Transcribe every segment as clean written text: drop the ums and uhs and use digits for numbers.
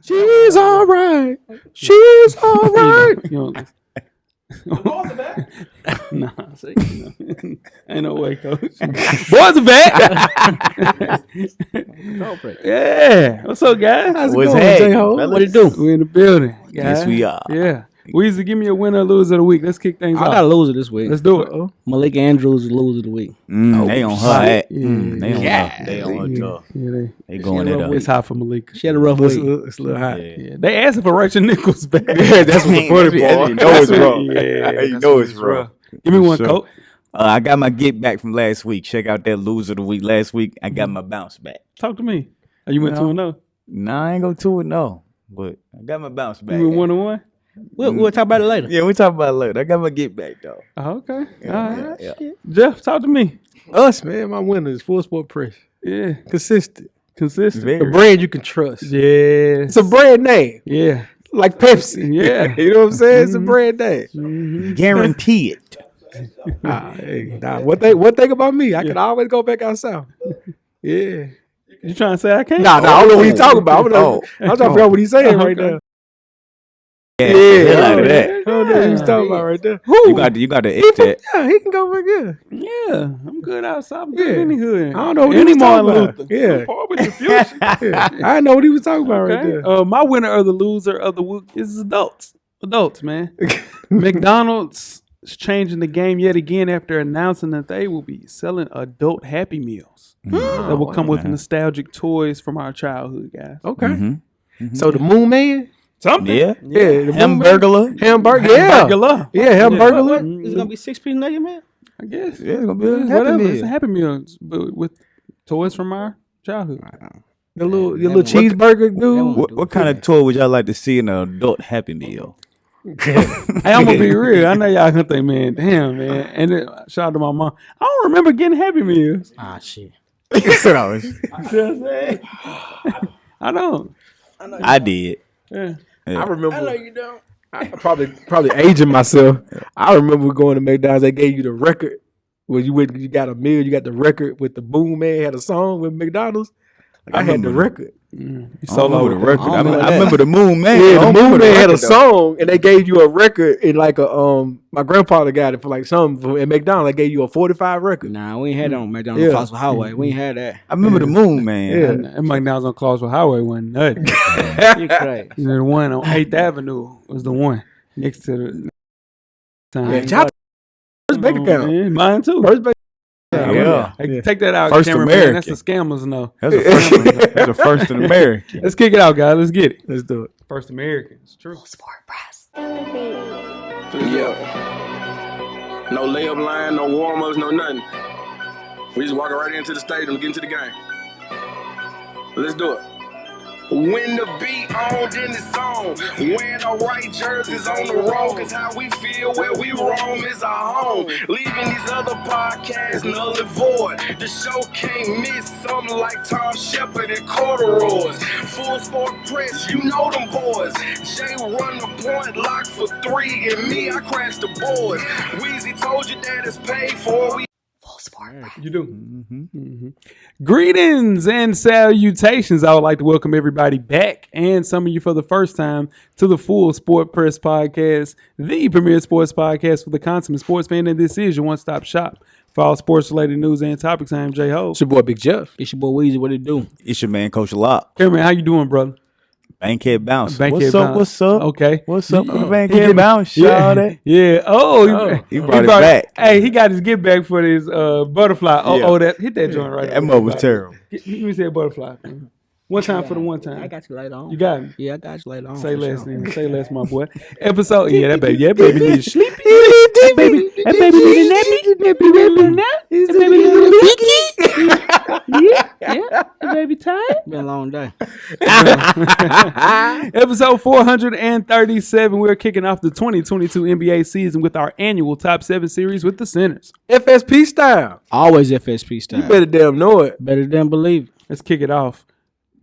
She's all right. She's all right. Boys are back. Nah, see, ain't no way, coach. Boys are back. Yeah. What's up, guys? How's it What's going, happening, J-Ho? fellas? What it do? We in the building, guys. Yes, we are. Yeah. Weezy, give me a winner or loser of the week. Let's kick things off. I got a loser this week. Let's do it. Malik Andrews is the loser of the week. They on her hat. Yeah. They on her. They on her jaw. Yeah, They going it up. it's hot for Malik. She had a rough week. It's a little hot. Yeah. They asking for Rachel Nichols back. Yeah, that's what the funny part. You know it's wrong. Yeah, You know it's wrong. Give me one, coach. I got my get back from last week. Check out that loser of the week last week. I got my bounce back. Talk to me. Are you went 2-0? Nah, I ain't go 2-0, but I got my bounce back. You went 1-1? We'll talk about it later. Yeah, we'll talk about it later. I got my get back though. Oh, okay. Yeah, All right. yeah. Jeff, talk to me. Us, man. My winner is Full Sport Press. Yeah. Consistent. Consistent. A brand you can trust. Yeah. It's a brand name. Yeah. Like Pepsi. Yeah. You know what I'm saying? It's a brand name. Mm-hmm. Guarantee it. What thing about me? I can always go back out south. Yeah. You trying to say I can't? Nah, I don't know what he's talking about. I'm trying to figure out what he's saying right now. Yeah, Yeah, like that. I don't know what he's talking about right there. You got to hit that. Yeah, he can go back here. Yeah. I'm good outside. I'm good in the hood. I don't know what he Any was talking Martin about. Luther. Yeah. I'm hard with the future. Yeah. I didn't know what he was talking about right Okay. there. My winner or the loser of the week is adults. Adults, man. McDonald's is changing the game yet again after announcing that they will be selling adult Happy Meals that will come with nostalgic toys from our childhood, guys. Okay. Mm-hmm. So the Moon Man? Something. Yeah. Yeah. The Hamburglar. Hamburger. Yeah. Hamburglar. Yeah, Hamburger. Is it gonna be 6-piece nugget, man? I guess. Yeah, it's gonna be a Happy Whatever. Meal. It's a Happy Meal but with toys from our childhood. The little cheeseburger dude. What kind of toy would y'all like to see in an adult Happy Meal? Hey, I'm gonna be real. I know y'all gonna think, man, damn, man. And then, shout out to my mom. I don't remember getting Happy Meals. Ah, shit. You know what I'm saying? I don't. I did. Yeah. I remember. I know you don't. I probably aging myself. I remember going to McDonald's. They gave you the record where you got a meal. You got the record with the Boom Man had a song with McDonald's. I had the record. Solo the record. I that. remember the Moon Man. Yeah, I the don't Moon remember Man had a record, though. song, and they gave you a record in like a My grandfather got it for like something at McDonald's. They gave you a 45 record. Nah, we ain't had that on McDonald's Yeah. Costco Highway. We ain't had that. I remember the Moon Man. Yeah. And McDonald's on Clarksville Highway wasn't nothing. You crazy. You know, the one on 8th Avenue was the one next to the time. Yeah, shout out to First bank account. Yeah, mine too. First bank. Yeah. Hey, take that out, First cameraman. American. That's the scammers know. That's the first. That's the first in America. Let's kick it out, guys. Let's get it. Let's do it. First Americans. True. Yeah. No layup line, no warm-ups, no nothing. We just walking right into the stadium, get into the game. Let's do it. When the beat on, then it's on. Wearing the right jerseys on the road, cause how we feel where we roam is our home. Leaving these other podcasts null and void. The show can't miss something like Tom Shepard and corduroys. Full Sport Press, you know them boys. Jay run the point, lock for 3, and me, I crash the boards. Weezy told you that it's paid for. We You do. Greetings and salutations. I would like to welcome everybody back and some of you for the first time to the Full Sport Press Podcast, the premier sports podcast for the consummate sports fan. And this is your one-stop shop for all sports-related news and topics. I am J-Ho. It's your boy Big Jeff. It's your boy Weezy. What it do? It's your man, Coach Lock. Hey, man, how you doing, brother? Bankhead Bounce. Bankhead What's up? Bounce. What's up? Okay. What's up? Yeah. Bankhead Bounce. Shout out. Yeah. Oh, He brought it back. Hey, he got his get back for his butterfly. Oh, Yeah. hit that joint right. That mother was terrible. Let me say a butterfly. One time for the one time. I got you later on. You got me. Yeah, I got you later on. Say for less, sure. then. Say less, my boy. Episode. Yeah, that baby needs to sleep. That baby need a nappy. That baby need a nappy. Yeah. That baby tired. Been a long day. Episode 437. We're kicking off the 2022 NBA season with our annual Top 7 series with the Centers. FSP style. Always FSP style. You better damn know it. Better than believe. Let's kick it off.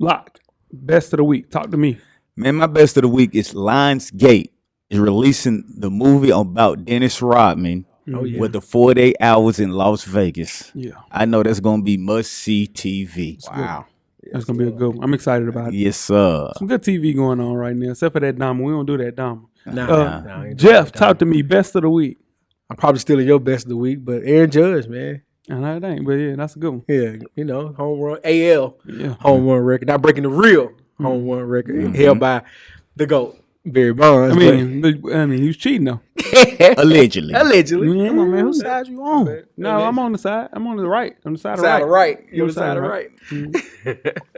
Lock. Best of the week. Talk to me. Man, my best of the week is Lionsgate is releasing the movie about Dennis Rodman with the 48 hours in Las Vegas. Yeah. I know that's going to be must-see TV. Wow. That's gonna be a good one. I'm excited about it. Yes, sir. Some good TV going on right now, except for that Dama. We don't do that Dama. Nah. Jeff, talk to me. Best of the week. I'm probably stealing your best of the week, but Aaron Judge, man. I know it ain't, but yeah, that's a good one. Yeah, home run AL, Yeah. home run record. Not breaking the real home run record held by the GOAT, Barry Bonds. I mean, he was cheating though. Allegedly. Allegedly. Come on, man. Whose side you on? No, I'm on the side. I'm on the right. On the side, Side of of right. right. You're the side of right.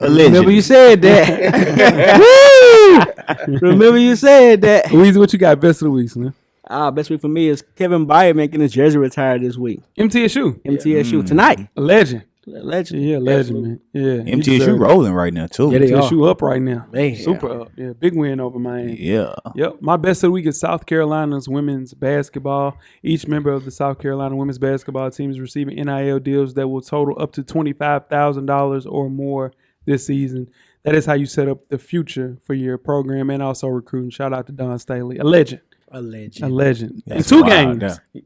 Allegedly. Remember you said that. Woo! Remember you said that. Weezy, what you got? Best of the week, man. Best week for me is Kevin Byard making his jersey retired this week. MTSU, MTSU tonight. a legend. Legend. Yeah, legend, man. Yeah, he MTSU deserves it. rolling right now, too. Yeah, they are. MTSU up right now. Man. Super up. Yeah, big win over Miami. Yeah. Yep. My best of the week is South Carolina's women's basketball. Each member of the South Carolina women's basketball team is receiving NIL deals that will total up to $25,000 or more this season. That is how you set up the future for your program and also recruiting. Shout out to Don Staley, a legend. A legend. A legend. And That's 2 wild, games. yeah.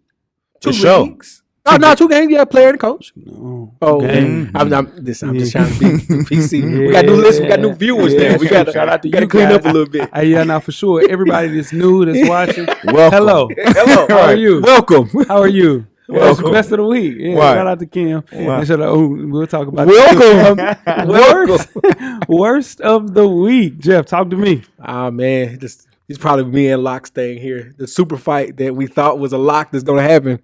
Two For sure. leagues. No, 2 games. Yeah, player and coach. No. Oh, Game. I'm just trying to be PC. Yeah. We got new listeners. We got new viewers Yeah. there. We got Shout out to to you clean guys. up a little bit. Yeah, now for sure. Everybody that's new, that's watching. Welcome. Hello. Hello. How are you? Welcome. How are you? Welcome. Best of the week. Yeah, Right. shout out to Kim. Right. And shout out, we'll talk about Welcome. worst of the week. Jeff, talk to me. Oh man, it's probably me and Locke staying here. The super fight that we thought was a lock that's going to happen.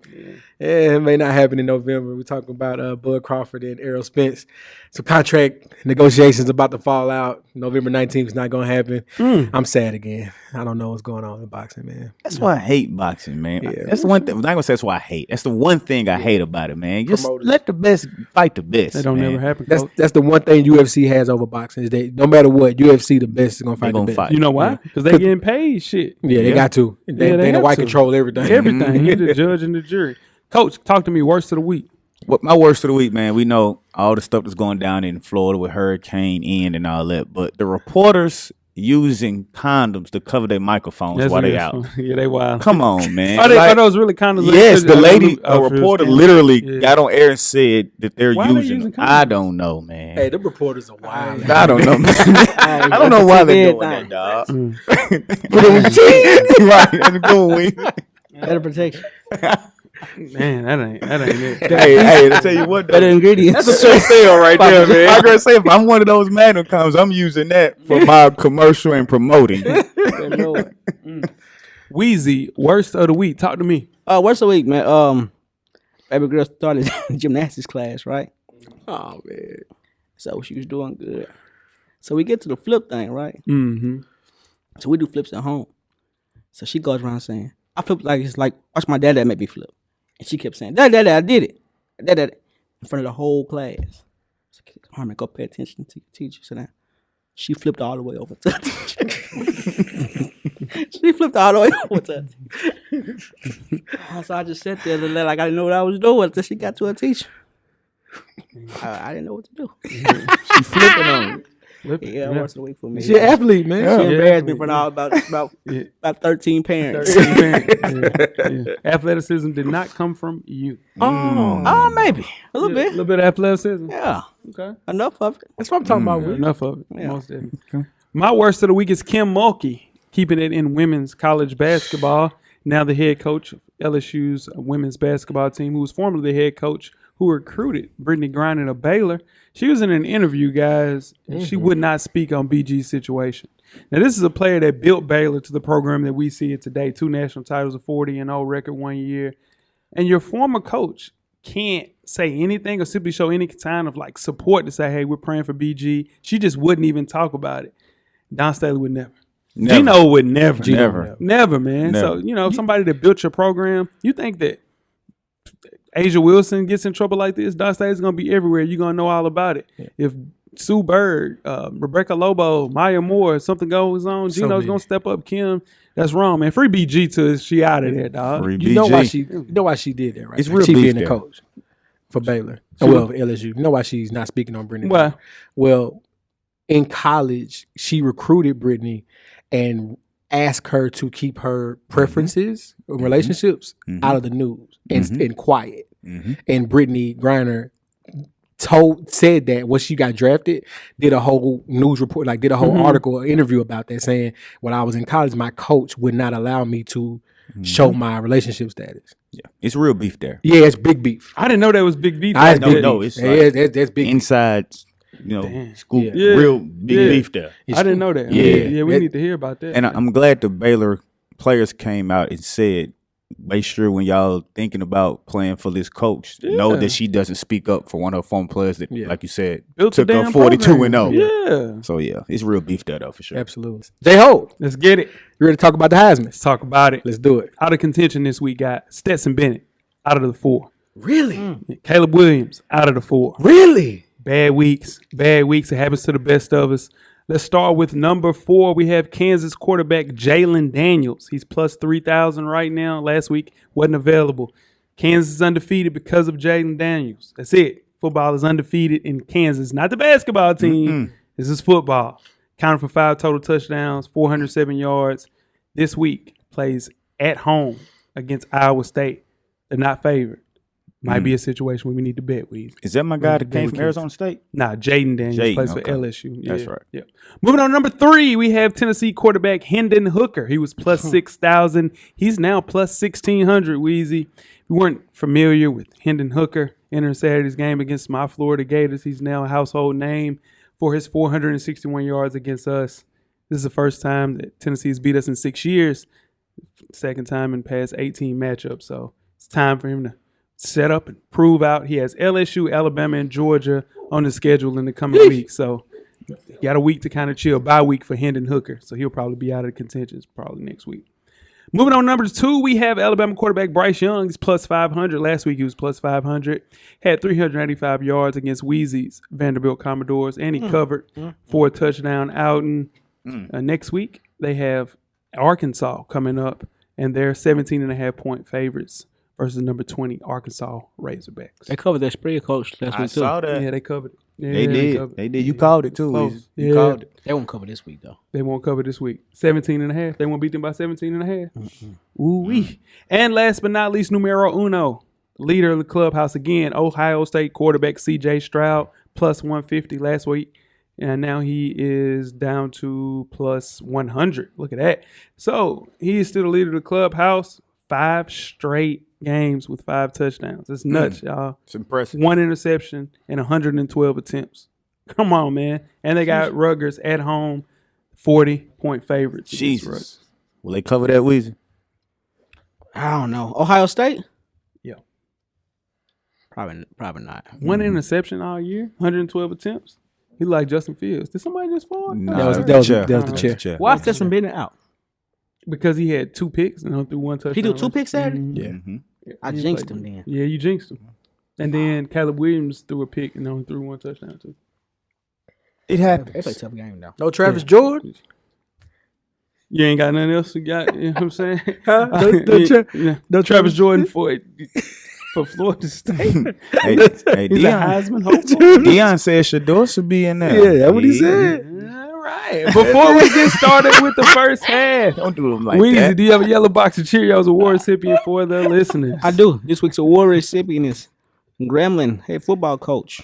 Yeah, it may not happen in November. We're talking about Bud Crawford and Errol Spence. So contract negotiations about to fall out. November 19th is not going to happen. I'm sad again. I don't know what's going on in boxing, man. That's why I hate boxing, man. Yeah. That's the one thing. I'm not gonna say that's why I hate. That's the one thing I hate about it, man. Just Promoters. let the best fight the best. That don't man. never happen. That's Coach. that's the one thing UFC has over boxing is that no matter what, UFC the best is going to They fight gonna the best. fight. You know why? Because they getting paid shit. Yeah, they Yeah. got to. they Dana have White to. control everything. Everything. He the judge and the jury. Coach, talk to me. Worst of the week. What my worst of the week, man. We know all the stuff that's going down in Florida with Hurricane Ian and all that, but the reporters using condoms to cover their microphones That's while they real. out. Yeah, they wild. Come on, man. Are Like, those really condoms? yes, the lady, a for the reporter, scam? literally Yeah. got on air and said that they're Why are they using using them. I condoms? don't know, man. Hey, the reporters are wild. I don't know, man. I don't know why they're doing that, dog. Right, that's a good one. Better protection. Man, that ain't it. Hey, I tell you what, Better though. ingredients. That's a sure sale right there, man. I gotta say, if I'm one of those Magnum comes, I'm using that for my commercial and promoting. Good Lord. Weezy, worst of the week. Talk to me. Worst of the week, man. Baby girl started gymnastics class, right? Oh man. So she was doing good. So we get to the flip thing, right? Mm-hmm. So we do flips at home. So she goes around saying, I flip like it's like, watch my dad make me flip. And she kept saying, Dad, I did it. Dad, in front of the whole class. So, Harmon, go pay attention to your teacher. So now she flipped all the way over to the teacher. She flipped all the way over to the teacher. So I just sat there and like I didn't know what I was doing until she got to her teacher. I didn't know what to do. She flipping on it. Yeah, worst of the week for me. She an athlete, man. She embarrassed me in front of about 13 parents. Yeah. Athleticism did not come from you. Oh, maybe. A little A bit. little bit of athleticism. Yeah. Okay. Enough of it. That's what I'm talking about. Will. Enough of it. Yeah. Most definitely. My worst of the week is Kim Mulkey, keeping it in women's college basketball. Now the head coach of LSU's women's basketball team, who was formerly the head coach who recruited Brittany Griner of Baylor. She was in an interview, guys, and she would not speak on BG's situation. Now, this is a player that built Baylor to the program that we see it today. 2 national titles, a 40-0 record 1 year. And your former coach can't say anything or simply show any kind of like support to say, hey, we're praying for BG. She just wouldn't even talk about it. Don Staley would never. Gino would never. Never, man. Never. So, somebody that built your program, you think that Asia Wilson gets in trouble like this, Don Staley's going to be everywhere. You're going to know all about it. Yeah. If Sue Bird, Rebecca Lobo, Maya Moore, something goes on, Gino's going to step up. Kim, that's wrong, man. Free BG till she out of there, dog. Free You know BG. why she did that, right? It's real she beef being the there. coach for Baylor. Well, LSU. You know why she's not speaking on Brittany? Why? Well, in college, she recruited Brittany and asked her to keep her preferences and relationships out of the news and quiet. And Brittany Griner said that when she got drafted, did a whole news report, like did a whole article or interview about that, saying when I was in college, my coach would not allow me to show my relationship status. Yeah, it's real beef there. Yeah, it's big beef. I didn't know that was big beef. I like don't that. know. It's That's big inside, school, Yeah. real big Yeah. beef there. I didn't know that. Yeah. We need to hear about that. And I'm glad the Baylor players came out and said, make sure when y'all thinking about playing for this coach, know that she doesn't speak up for one of her former players that, like you said, Built took a her damn 42-0. Yeah. So, it's real beef there, though, for sure. Absolutely. J-Ho, Let's get it. you ready to talk about the Heisman? Let's talk about it. Let's do it. Out of contention this week, got Stetson Bennett out of the 4. Really? Caleb Williams out of the 4. Really? Bad weeks. It happens to the best of us. Let's start with number 4. We have Kansas quarterback Jalen Daniels. He's plus 3,000 right now. Last week wasn't available. Kansas is undefeated because of Jalen Daniels. That's it. Football is undefeated in Kansas. Not the basketball team. This is football. Counted for 5 total touchdowns, 407 yards. This week plays at home against Iowa State. They're not favored. Might be a situation where we need to bet, Weezy. Is that my guy that came from Arizona State? Nah, Jaden Daniels plays for okay. LSU. Yeah, That's right. Yeah. Moving on to number 3, we have Tennessee quarterback Hendon Hooker. He was plus 6,000. He's now plus 1,600, Weezy. If you weren't familiar with Hendon Hooker entering Saturday's game against my Florida Gators, he's now a household name for his 461 yards against us. This is the first time that Tennessee has beat us in 6 years. Second time in past 18 matchups. So it's time for him to set up and prove out. He has LSU, Alabama, and Georgia on the schedule in the coming weeks. So got a week to kind of chill. Bye week for Hendon Hooker. So he'll probably be out of the contentions probably next week. Moving on to number 2, we have Alabama quarterback Bryce Young. He's plus 500. Last week he was plus 500. Had 385 yards against Weezy's Vanderbilt Commodores, and he covered for a touchdown outing. Next week they have Arkansas coming up, and they're 17.5-point favorites versus number 20 Arkansas Razorbacks. They covered their spread, coach, last week too. saw that. Yeah, they covered it. Yeah, They did. They did. You called it, too. Close. Weezy. Yeah. You called it. They won't cover this week though. They won't cover this week. 17.5. They won't beat them by 17.5. Ooh-wee. And last but not least, numero uno, leader of the clubhouse again, Ohio State quarterback C.J. Stroud, plus 150 last week. And now he is down to plus 100. Look at that. So he is still the leader of the clubhouse. 5 straight games with 5 touchdowns. It's nuts, y'all. It's impressive. 1 interception and 112 attempts. Come on, man. And they got Rutgers at home, 40-point favorites. Jesus. Will they cover that, Weezy? I don't know. Ohio State? Yeah. Probably not. 1 interception all year, 112 attempts. He like Justin Fields. Did somebody just fall? No, that was the chair. Why is Stetson Bennett out? Because he had 2 picks and only threw 1 touchdown. He do 2 picks Saturday? Yeah. I He jinxed played- him then. Yeah, you jinxed him. And then Caleb Williams threw a pick and only threw 1 touchdown too. It They happens. play a tough game though. No Travis Jordan? You ain't got nothing else you got, you know what I'm saying? No Travis Jordan for Florida State. Hey, He's a Deion, Heisman hopeful. Deion said Shador should be in there. Yeah, that's what he said. All right. Before we get started with the first half, Don't do him like Weezy, that. do you have a yellow box of Cheerios award recipient for the listeners? I do. This week's award recipient is Grambling head football coach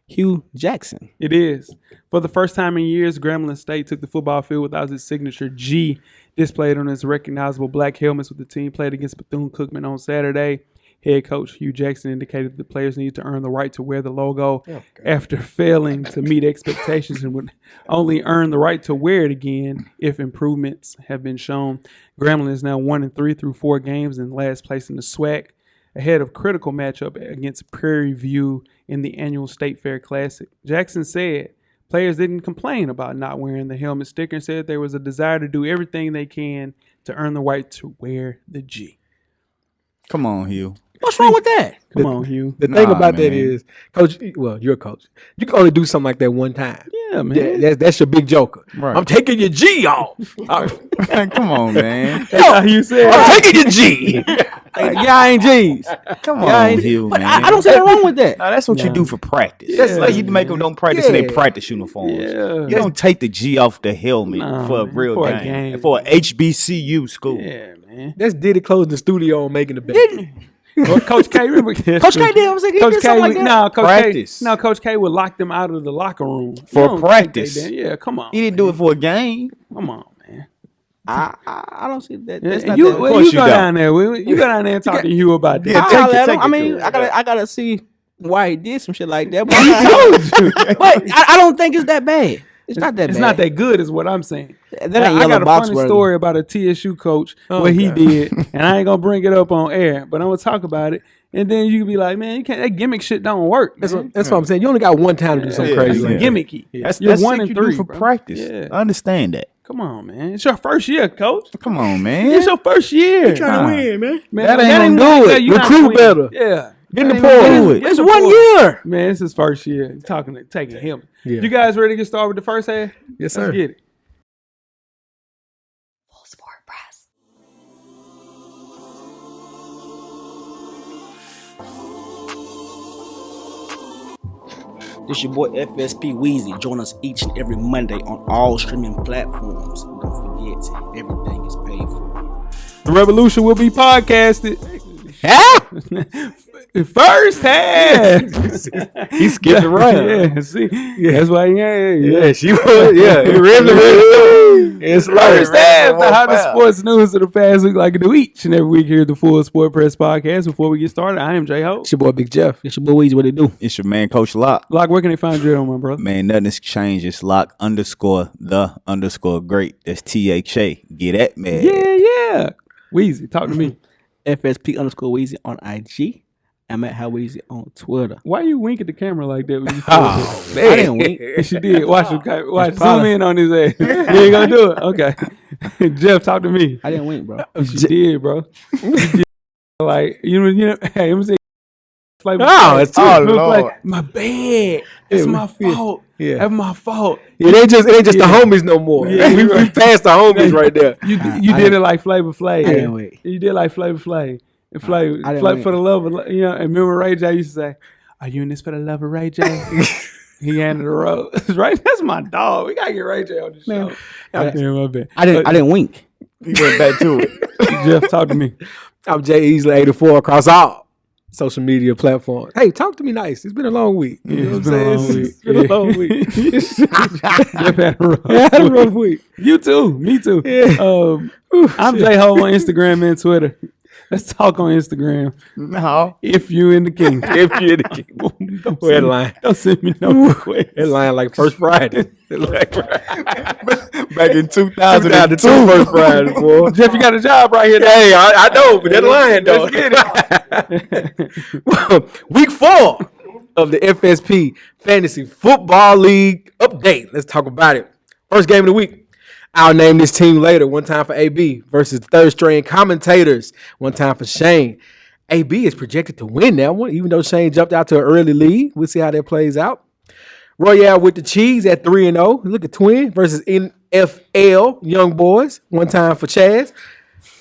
Hugh Jackson. It is. For the first time in years, Grambling State took the football field without its signature G displayed on its recognizable black helmets with the team played against Bethune-Cookman on Saturday. Head coach Hugh Jackson indicated the players need to earn the right to wear the logo after failing to meet expectations and would only earn the right to wear it again if improvements have been shown. Grambling is now 1-3 through 4 games and last place in the SWAC, ahead of critical matchup against Prairie View in the annual State Fair Classic. Jackson said players didn't complain about not wearing the helmet sticker and said there was a desire to do everything they can to earn the right to wear the G. Come on, Hugh. What's wrong with that? Come on, Hugh. The thing about that man. is, Coach, well, you're a coach. You can only do something like that one time. Yeah, man. That's your big joker. Right. I'm taking your G off. Come on, man. That's how you said I'm taking your G. Y'all ain't G's. Come Y'all on, ain't- Hugh, But man. I don't see anything wrong with that. Now, that's what you do for practice. That's like you make them don't practice in their practice uniforms. Yeah. You don't take the G off the helmet Nah, for a man. real For a game. game. For a HBCU school. Yeah, man. That's Diddy closing the studio and making the bet. Coach K, remember? Coach K did. I was like, he Coach did K, something like that. no, Coach Practice. K, no, Coach K would lock them out of the locker room You For don't think practice. they did. Yeah, come on. He didn't do it for a game. Come on, man. I don't see that. Yeah, That's not you that. well, course you you go don't. down there. You go down there and talk to Hugh about that. Yeah, I'll take holler it, at him. take I it mean, to I gotta see why he did some shit like that. But, told but I don't think it's that bad. It's not that It's bad. not that good, is what I'm saying. That ain't I yellow got a box funny worthy. story about a TSU coach, what he did, and I ain't gonna bring it up on air, but I'm gonna talk about it. And then you can be like, man, you can't. That gimmick shit don't work. That's man. what I'm saying. You only got one time to do something Yeah, crazy. It's like that. gimmicky. That's You're that's 1 shit and you 3 do for bro. practice. Yeah. I understand that. Come on, man. It's your first year, coach. Come on, man. It's your first year. trying to win, man. Man, That ain't gonna do it. you not Recruit winning. better. Yeah. Get in the Ain't portal. gonna do it. It's 1 year. Man, it's his first year. Taking him. Yeah. You guys ready to get started with the first half? Yes, sir. Let's get it. Full Sport Press. This your boy FSP Weezy. Join us each and every Monday on all streaming platforms. Don't forget, everything is paid for. The revolution will be podcasted. First half. He skipped it right. Yeah, see, that's why. Yeah. She was. Yeah, he really. It's First half, the hottest foul. sports news of the past week, like I do each and every week here at the Full Sport Press Podcast. Before we get started, I am J Ho. It's your boy Big Jeff. It's your boy Weezy. What they do? It's your man, Coach Lock. Lock, where can they find you on, my brother? Man, nothing's changed. It's Lock _the_great. That's THA. Get at me. Yeah. Weezy, talk to me. FSP _Weezy on IG. I'm at How Weezy on Twitter. Why you wink at the camera like that when you Oh, said man. I didn't wink. that? She did. Watch zoom probably- in on his ass. You ain't gonna do it. Okay. Jeff, talk to me. I didn't wink, bro. She did, bro. She did. Like, you know, hey, let me say, Flavor Oh, Flav. it's too. Flavor Lord. Flav, my bad. It's my fault. Yeah. That's my fault. It ain't just the Yeah. homies no more. Yeah, we right. passed the homies right there. You I did it like Flavor Flav. I didn't wink. You did like Flavor Flav. And Flavor, I didn't Flav wink. for the love of, you know, and remember Ray J used to say, are you in this for the love of Ray J? He handed the rose. Right? That's my dog. We gotta get Ray J on the show. Yeah, my bad. I didn't wink. He went back to it. Jeff, talk to me. I'm Jay Easley 84 across all social media platforms. Hey, talk to me nice. It's been a long week. You know what I'm saying? It's been a long week. Jeff had a rough I had a week. rough week. You too. Me too. Yeah. I'm J Ho on Instagram and Twitter. Let's talk on Instagram. No. If you in the kingdom. If you're the king. Don't We're send me- lying. Don't send me no requests. Headline like first Friday. Like, Back in 2002. 2002 first Friday, boy. Jeff, you got a job right here. Hey, I know, but that lying though. Let's get Week 4 of the FSP Fantasy Football League update. Let's talk about it. First game of the week. I'll name this team later. One time for AB versus third string commentators. One time for Shane. AB is projected to win that one, even though Shane jumped out to an early lead. We'll see how that plays out. Royale with the cheese at 3-0. Look at Twin versus NFL Young Boys. One time for Chaz.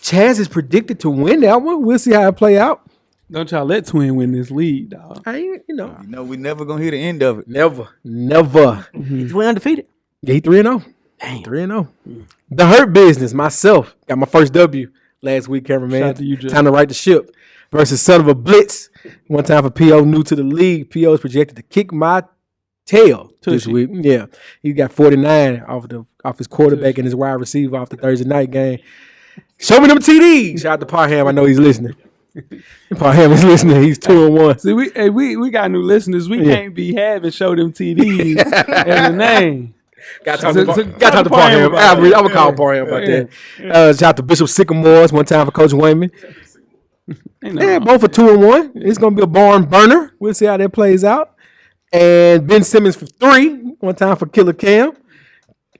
Chaz is predicted to win that one. We'll see how it play out. Don't y'all let Twin win this league, dog. I ain't, You know, we never gonna hear the end of it. never. He's undefeated. Yeah, he 3-0. 3-0. The Hurt Business, myself, got my first W last week, cameraman. Shout out to you, Jeff. Time to right the ship versus Son of a Blitz. One time for PO, new to the league. PO is projected to kick my tail this Tushy. week. Yeah, he got 49 off his quarterback and his wide receiver off the Thursday night game. Show me them TDs. Shout out to Parham. I know he's listening. Parham is listening. He's 2-1. See, we got new listeners. We can't be having show them TDs as a name. Got So- to so- talk to Parham. about I'm that. gonna call Parham about Yeah. that. Shout out to Bishop Sycamores. One time for Coach Wayman. Ain't no Yeah, wrong. both for 2-1. It's gonna be a barn burner. We'll see how that plays out. And Ben Simmons for 3. One time for Killer Cam.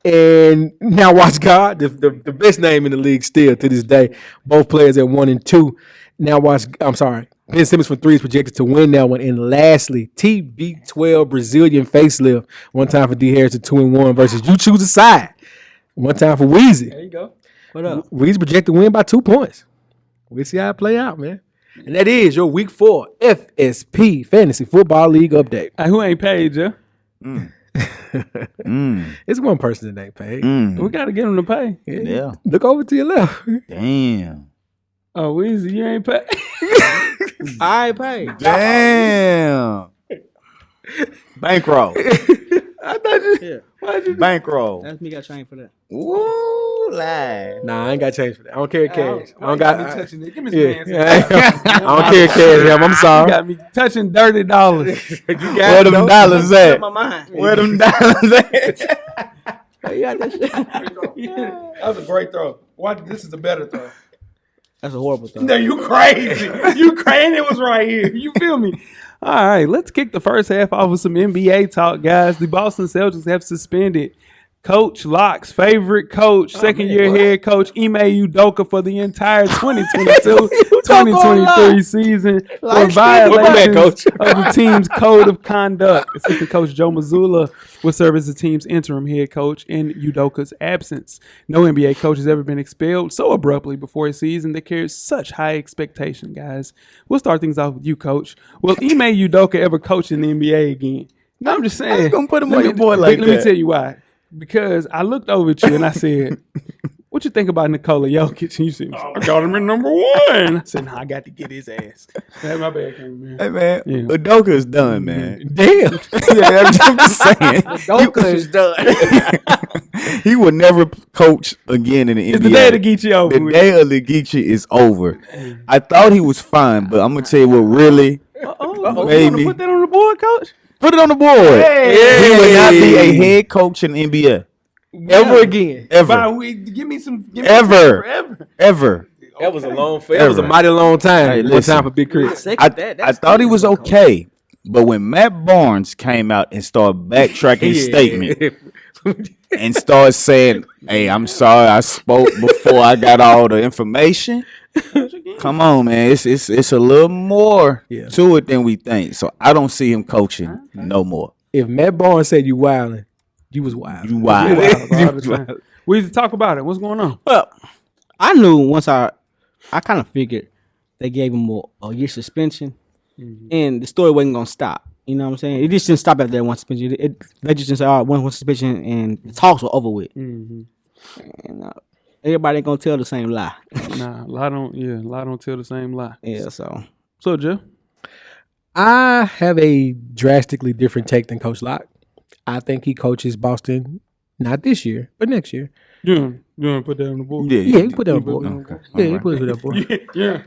And now watch God, the best name in the league still to this day. Both players at 1 and 2. Now watch. I'm sorry. Ben Simmons for 3 is projected to win that one. And lastly, TB12 Brazilian facelift. One time for D Harris at 2-1 versus You Choose a Side. One time for Weezy. There you go. What up? Weezy projected to win by 2 points. We'll see how it play out, man. And that is your Week 4 FSP Fantasy Football League update. Hey, who ain't paid, Jeff? It's one person that ain't paid. We got to get him to pay. Yeah. Look over to your left. Damn. Oh, Weezy, you ain't paid. I paid. Damn. Bankroll. I thought you. Yeah, Why'd you? Bankroll. that's me got chain for that. Woo, lie. Nah, I ain't got change for that. I don't carry cash. I don't got me got. touching it. Give me some Yeah, hands. I don't carry cash. Ham. I'm You sorry. got me touching dirty dollars. You got Where them dollars at? My mind. Where them dollars at? You got that shit. That was a great throw. Why? This is a better throw. That's a horrible thing. No, you crazy. You crazy. It was right here. You feel me? All right, let's kick the first half off with some NBA talk, guys. The Boston Celtics have suspended Coach Locke's favorite coach, second-year head coach, Ime Udoka, for the entire 2022-2023 season for violations of the team's code of conduct. Assistant coach Joe Mazzulla will serve as the team's interim head coach in Udoka's absence. No NBA coach has ever been expelled so abruptly before a season that carries such high expectation, guys. We'll start things off with you, Coach. Will Ime Udoka ever coach in the NBA again? No, I'm just saying. How you gonna put him on your board like Let me that? tell you why. Because I looked over at you and I said, what you think about Nikola Jokic? And you said, I got him in number one. I said, nah, I got to get his ass. Hey, my bad, man. Hey, man. Yeah. Udoka is done, man. Damn. Yeah, I'm just saying. Udoka is done. He will never coach again in the NBA. It's the day to get you over The with. day of the Geechee is over. I thought he was fine, but I'm going to tell you what really Uh-oh. You want Maybe. to put that on the board, Coach? put it on the board. Hey. He will not be a head coach in the NBA. Ever again. Ever. Give me some. Ever. Forever. Ever. That was a long. That was a Ever. mighty long time. Hey, One listen. time for Big Chris. I thought he was okay, but when Matt Barnes came out and started backtracking his statement and started saying, "Hey, I'm sorry, I spoke before I got all the information." Come on, man, it's a little more to it than we think. So I don't see him coaching no more. If Matt Barnes said you wildin', you was wild. You wild. We need to talk about it. What's going on? Well, I knew once I kind of figured they gave him a year suspension, and the story wasn't gonna stop. You know what I'm saying? It just didn't stop after that one suspension. They just didn't say, "All right, one suspension," and the talks were over with. And everybody ain't gonna tell the same lie. Nah, lie don't tell the same lie. Yeah, so So, Joe. I have a drastically different take than Coach Locke. I think he coaches Boston not this year, but next year. You want to put that on the board? Yeah, you put that on board. Okay. Yeah, you put it on the board. Yeah.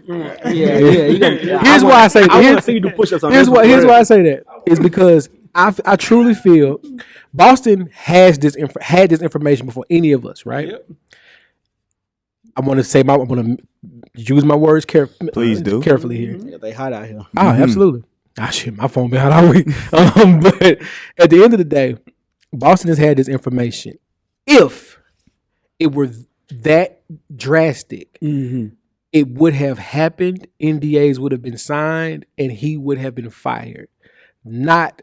Here's why I say I want to that. see you do push-ups on Here's this why. one. Here's why I say that is because I truly feel Boston has had this information before any of us, right? Yep. I want to say I'm going to use my words Please do. carefully here. Yeah, they hot out here. Oh, absolutely. Ah, shit, my phone been out all week. But at the end of the day, Boston has had this information. If it were that drastic, it would have happened. NDAs would have been signed, and he would have been fired, not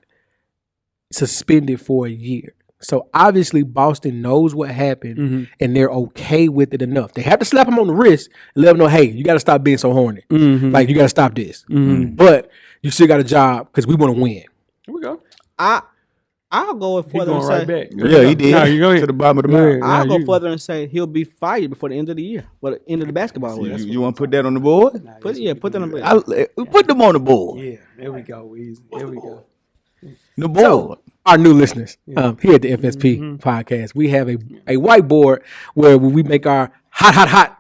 suspended for a year. So obviously, Boston knows what happened, and they're okay with it enough. They have to slap him on the wrist and let him know, hey, you got to stop being so horny. Like, you got to stop this. But you still got a job because we want to win. Here we go. I'll go He's further going and right say, back. Yeah, he did. No, you go ahead. To the bottom of the Go barrel. ahead. I'll Nah, go further and say he'll be fired before the end of the year. Well, the end of the basketball year. You want to put that on the board? Put that on the Put them on the board. Yeah, there we go. Weezy. There we go. The board. Our new listeners here at the FSP podcast, we have a whiteboard where we make our hot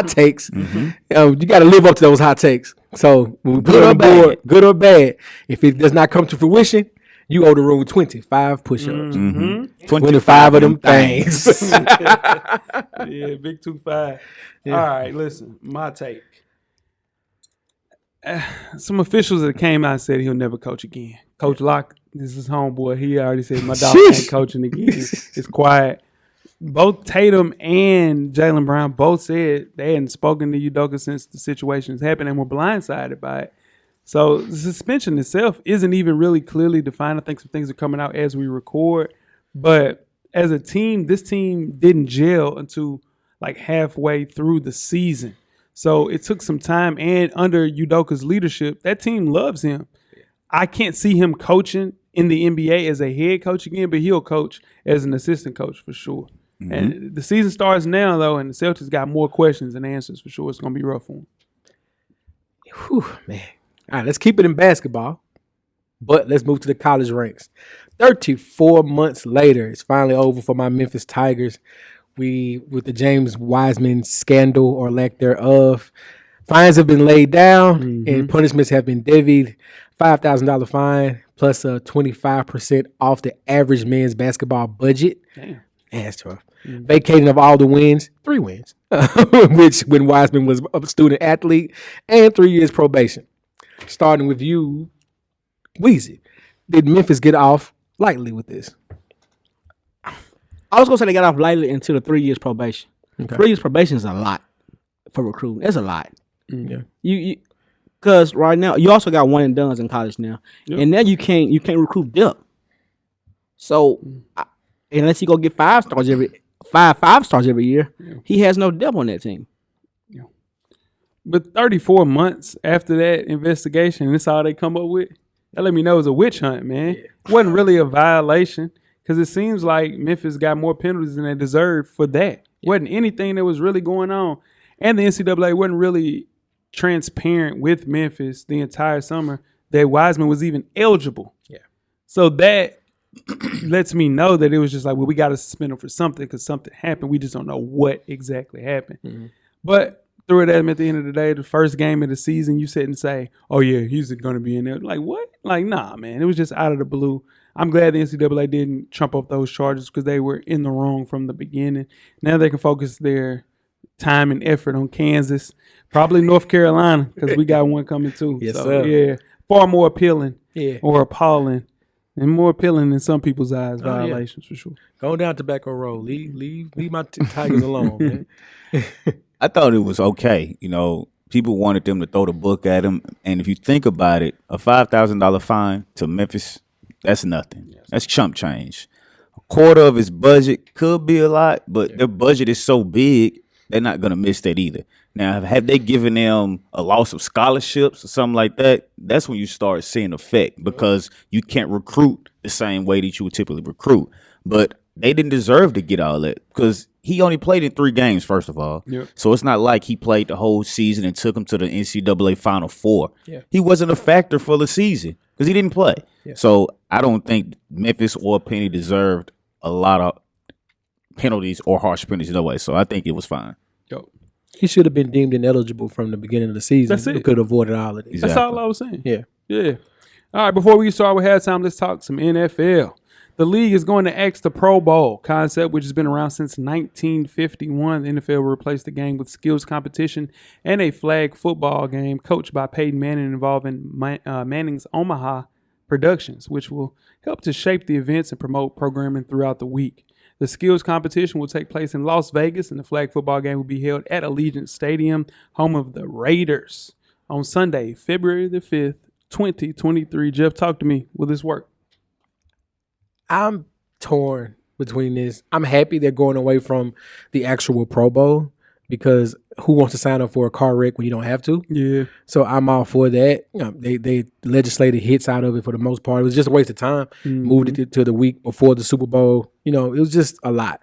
takes. You got to live up to those hot takes. So when we put it on the board, good or bad, if it does not come to fruition, you owe the room 25 push-ups. 25 of them things. Yeah, big 2-5. All right, listen, my take. Some officials that came out and said he'll never coach again. Coach Locke, this is homeboy. He already said my dog ain't coaching again. It's quiet. Both Tatum and Jaylen Brown both said they hadn't spoken to Udoka since the situation has happened and were blindsided by it. So the suspension itself isn't even really clearly defined. I think some things are coming out as we record. But as a team, this team didn't gel until like halfway through the season. So it took some time. And under Udoka's leadership, that team loves him. I can't see him coaching in the NBA as a head coach again, but he'll coach as an assistant coach for sure. And the season starts now, though, and the Celtics got more questions and answers for sure. It's going to be rough for him. Whew, man. All right, let's keep it in basketball, but let's move to the college ranks. 34 months later, it's finally over for my Memphis Tigers. With the James Wiseman scandal or lack thereof, fines have been laid down and punishments have been levied. $5,000 fine plus 25% off the average men's basketball budget. Damn. That's tough. Vacating of all the wins, 3 wins, which when Wiseman was a student athlete, and 3 years probation. Starting with you, Weezy. Did Memphis get off lightly with this? I was gonna say they got off lightly until the 3 years probation. Okay. 3 years probation is a lot for recruiting. It's a lot. Yeah. You because right now you also got one and dones in college now, and now you can't recruit depth. So unless you go get 5 stars every year, he has no depth on that team. But 34 months after that investigation, that's all they come up with. That let me know it was a witch hunt, man. It wasn't really a violation because it seems like Memphis got more penalties than they deserved for that. Wasn't anything that was really going on. And the NCAA wasn't really transparent with Memphis the entire summer that Wiseman was even eligible. Yeah. So that lets me know that it was just like, well, we got to suspend him for something because something happened. We just don't know what exactly happened. But threw it at him at the end of the day, the first game of the season, you sit and say, oh, yeah, he's going to be in there. Like, what? Like, nah, man. It was just out of the blue. I'm glad the NCAA didn't trump up those charges because they were in the wrong from the beginning. Now they can focus their time and effort on Kansas, probably North Carolina because we got one coming too. Yes, so, sir. Yeah, far more appealing or appalling and more appealing in some people's eyes, violations for sure. Go down Tobacco Road. Leave my Tigers alone, man. I thought it was okay. You know, people wanted them to throw the book at him. And if you think about it, a $5,000 fine to Memphis, that's nothing. That's chump change. A quarter of his budget could be a lot, but their budget is so big, they're not going to miss that either. Now, have they given them a loss of scholarships or something like that? That's when you start seeing effect because you can't recruit the same way that you would typically recruit. But they didn't deserve to get all that because he only played in 3 games, first of all. Yep. So it's not like he played the whole season and took him to the NCAA Final Four. Yeah. He wasn't a factor for the season because he didn't play. Yeah. So I don't think Memphis or Penny deserved a lot of penalties or harsh penalties no way. So I think it was fine. Yo. He should have been deemed ineligible from the beginning of the season. That's it. We could have avoided all of this. Exactly. That's all I was saying. Yeah. Yeah. All right, before we start with halftime, let's talk some NFL. The league is going to axe the Pro Bowl concept, which has been around since 1951. The NFL will replace the game with skills competition and a flag football game coached by Peyton Manning involving Manning's Omaha Productions, which will help to shape the events and promote programming throughout the week. The skills competition will take place in Las Vegas, and the flag football game will be held at Allegiant Stadium, home of the Raiders, on Sunday, February the 5th, 2023. Jeff, talk to me. Will this work? I'm torn between this. I'm happy they're going away from the actual Pro Bowl because who wants to sign up for a car wreck when you don't have to? Yeah. So I'm all for that. You know, they legislated hits out of it for the most part. It was just a waste of time. Moved it to the week before the Super Bowl. You know, it was just a lot.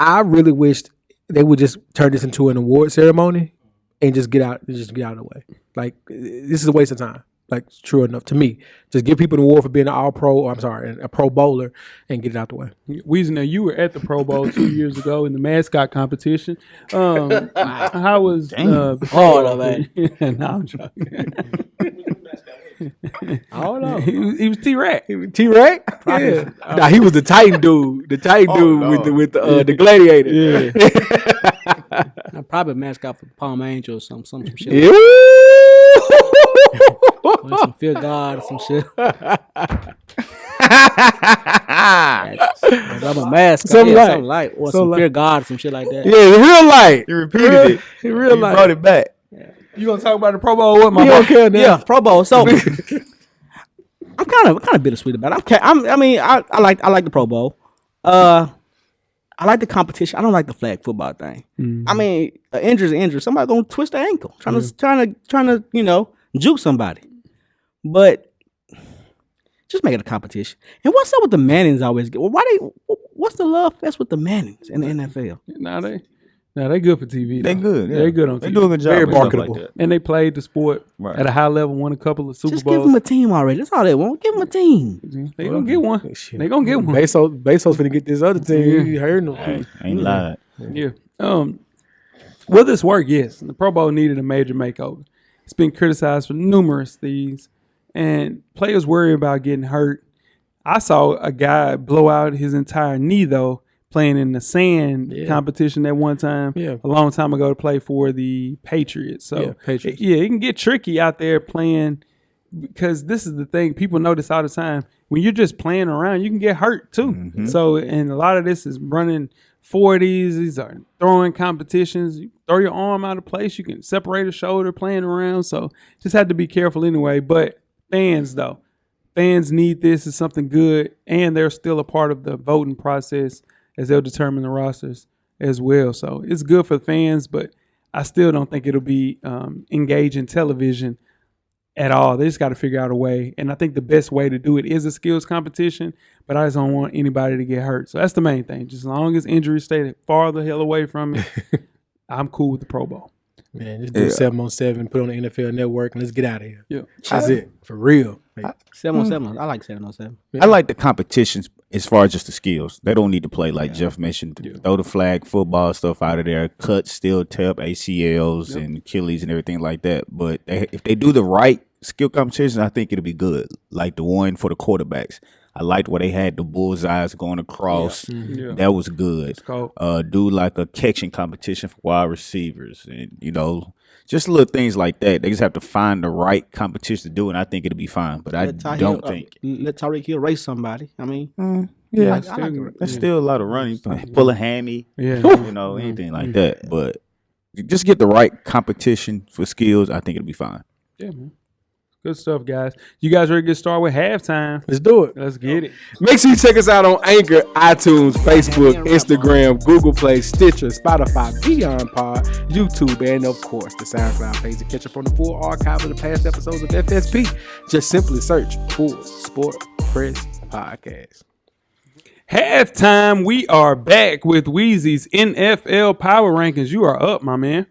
I really wished they would just turn this into an award ceremony and just get out of the way. Like, this is a waste of time. Like, true enough to me. Just give people an award for being an all-pro, a pro bowler, and get it out the way. Weezy, now you were at the Pro Bowl 2 years ago in the mascot competition. How was... Oh, man. No, I'm joking. I don't know. He was T-Rack. T-Rack? Yeah. Nah, he was the Titan dude. The Titan dude with the gladiator. Yeah. I probably mascot for Palm Angel or some shit. Yeah. Or some Fear God or some shit. I'm a mascot. Something light. Or some Fear God or some shit like that. Yeah, real light. He repeated it. Real light. Brought it back. Yeah. You gonna talk about the Pro Bowl with my boy? Yeah, Pro Bowl. So I'm kind of bittersweet about it. I like the Pro Bowl. I like the competition. I don't like the flag football thing. Mm-hmm. I mean, an injury's an injury. Somebody gonna twist their ankle, trying to juke somebody. But just make it a competition. And what's up with the Mannings always get? What's the love fest with the Mannings in the NFL? Nah, No, they good for TV. They good. Yeah. They're good on They TV. do a good job. Very with stuff marketable. Like that. And they played the sport Right. at a high level, won a couple of Super Just give Bowls. them a team already. That's all they want. Give them a team. They gonna get one. Shit. They gonna get one. Bezos finna get this other team. You heard them. Hey, ain't lied. Yeah. Will this work? Yes. The Pro Bowl needed a major makeover. It's been criticized for numerous things, and players worry about getting hurt. I saw a guy blow out his entire knee though, playing in the sand competition at one time, Yeah. a long time ago, to play for the Patriots. So Patriots. it can get tricky out there playing, because this is the thing. People know this all the time. When you're just playing around, you can get hurt too. Mm-hmm. So, and a lot of this is running 40s. These are throwing competitions. You throw your arm out of place. You can separate a shoulder playing around. So just have to be careful anyway. But fans need this. It's something good. And they're still a part of the voting process as they'll determine the rosters as well. So it's good for fans, but I still don't think it'll be engaging television at all. They just got to figure out a way. And I think the best way to do it is a skills competition, but I just don't want anybody to get hurt. So that's the main thing. Just as long as injuries stay far the hell away from it, I'm cool with the Pro Bowl. Man, just do 7-on-7, put it on the NFL Network, and let's get out of here. Yeah. That's it. For real. 7-on-7. I like 7-on-7. I like the competitions as far as just the skills. They don't need to play like Jeff mentioned. Throw the flag, football stuff out of there. Cut, steel, tap, ACLs, and Achilles and everything like that. But if they do the right skill competitions, I think it'll be good. Like the one for the quarterbacks. I liked where they had the bullseyes going across. Yeah. That was good. Cool. Do like a catching competition for wide receivers, and just little things like that. They just have to find the right competition to do, and I think it'll be fine. But I don't think. Let Tyreek Hill race somebody. I mean, Yeah, I like the- that's still a lot of running. Pull a hammy, Yeah. anything like that. But just get the right competition for skills. I think it'll be fine. Yeah, man. Good stuff, guys. You guys ready to get started with halftime? Let's do it. Let's get it. Make sure you check us out on Anchor, iTunes, Facebook, Instagram, Google Play, Stitcher, Spotify, Beyond Pod, YouTube, and of course the SoundCloud page to catch up on the full archive of the past episodes of FSP. Just simply search Full Sport Press Podcast. Halftime, we are back with Weezy's NFL Power Rankings. You are up, my man.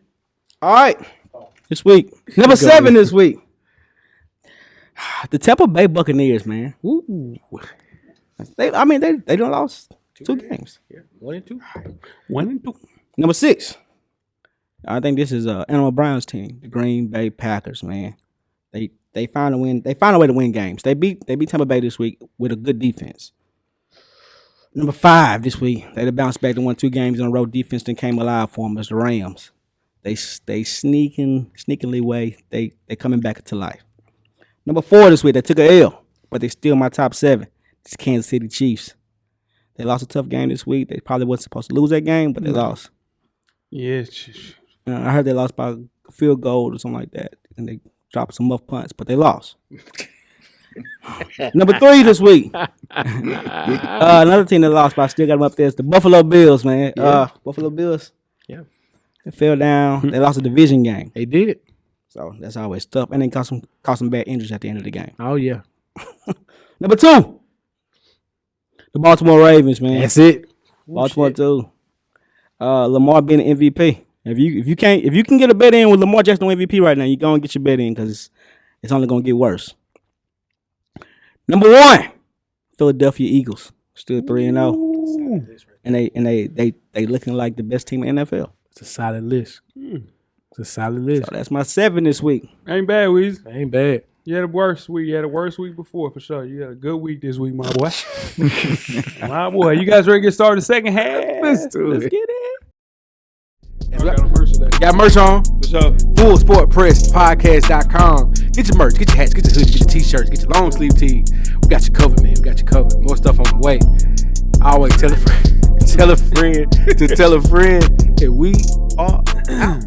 all right. This week. Number 7 this week. The Tampa Bay Buccaneers, man. Ooh. They done lost 2 games. 1 and 2. 1 and 2. Number 6. I think this is Animal Brown's team, the Green Bay Packers, man. They found a win. They found a way to win games. They beat Tampa Bay this week with a good defense. Number 5 this week. They bounced back to won 2 games in a row. Defense then came alive for them as the Rams. They sneakily way. They coming back to life. Number 4 this week, they took a L, but they still my top 7. It's Kansas City Chiefs. They lost a tough game this week. They probably wasn't supposed to lose that game, but they lost. Yeah. I heard they lost by a field goal or something like that, and they dropped some muff punts, but they lost. Number 3 this week. Another team that lost, but I still got them up there. It's the Buffalo Bills, man. Buffalo Bills. Yeah. They fell down. They lost a division game. They did. So that's always tough. And then caused some bad injuries at the end of the game. Oh, yeah. Number 2, the Baltimore Ravens, man. That's it. Baltimore 2. Lamar being an MVP. If you can get a bet in with Lamar Jackson on MVP right now, you're gonna get your bet in because it's only gonna get worse. Number 1, Philadelphia Eagles. Still 3-0. And they looking like the best team in the NFL. It's a solid list. It's a solid list. So that's my 7 this week. Ain't bad, Weezy. Ain't bad. You had a worse week. You had a worse week before, for sure. You had a good week this week, my boy. My boy. You guys ready to get started the second half? Let's do Let's it. get it. Got merch on. For sure. Full Sport Press Podcast.com. Get your merch, get your hats, get your hoodies, get your t-shirts, get your long sleeve tees. We got you covered, man. We got you covered. More stuff on the way. Always tell a friend, tell a friend to tell a friend that we are out.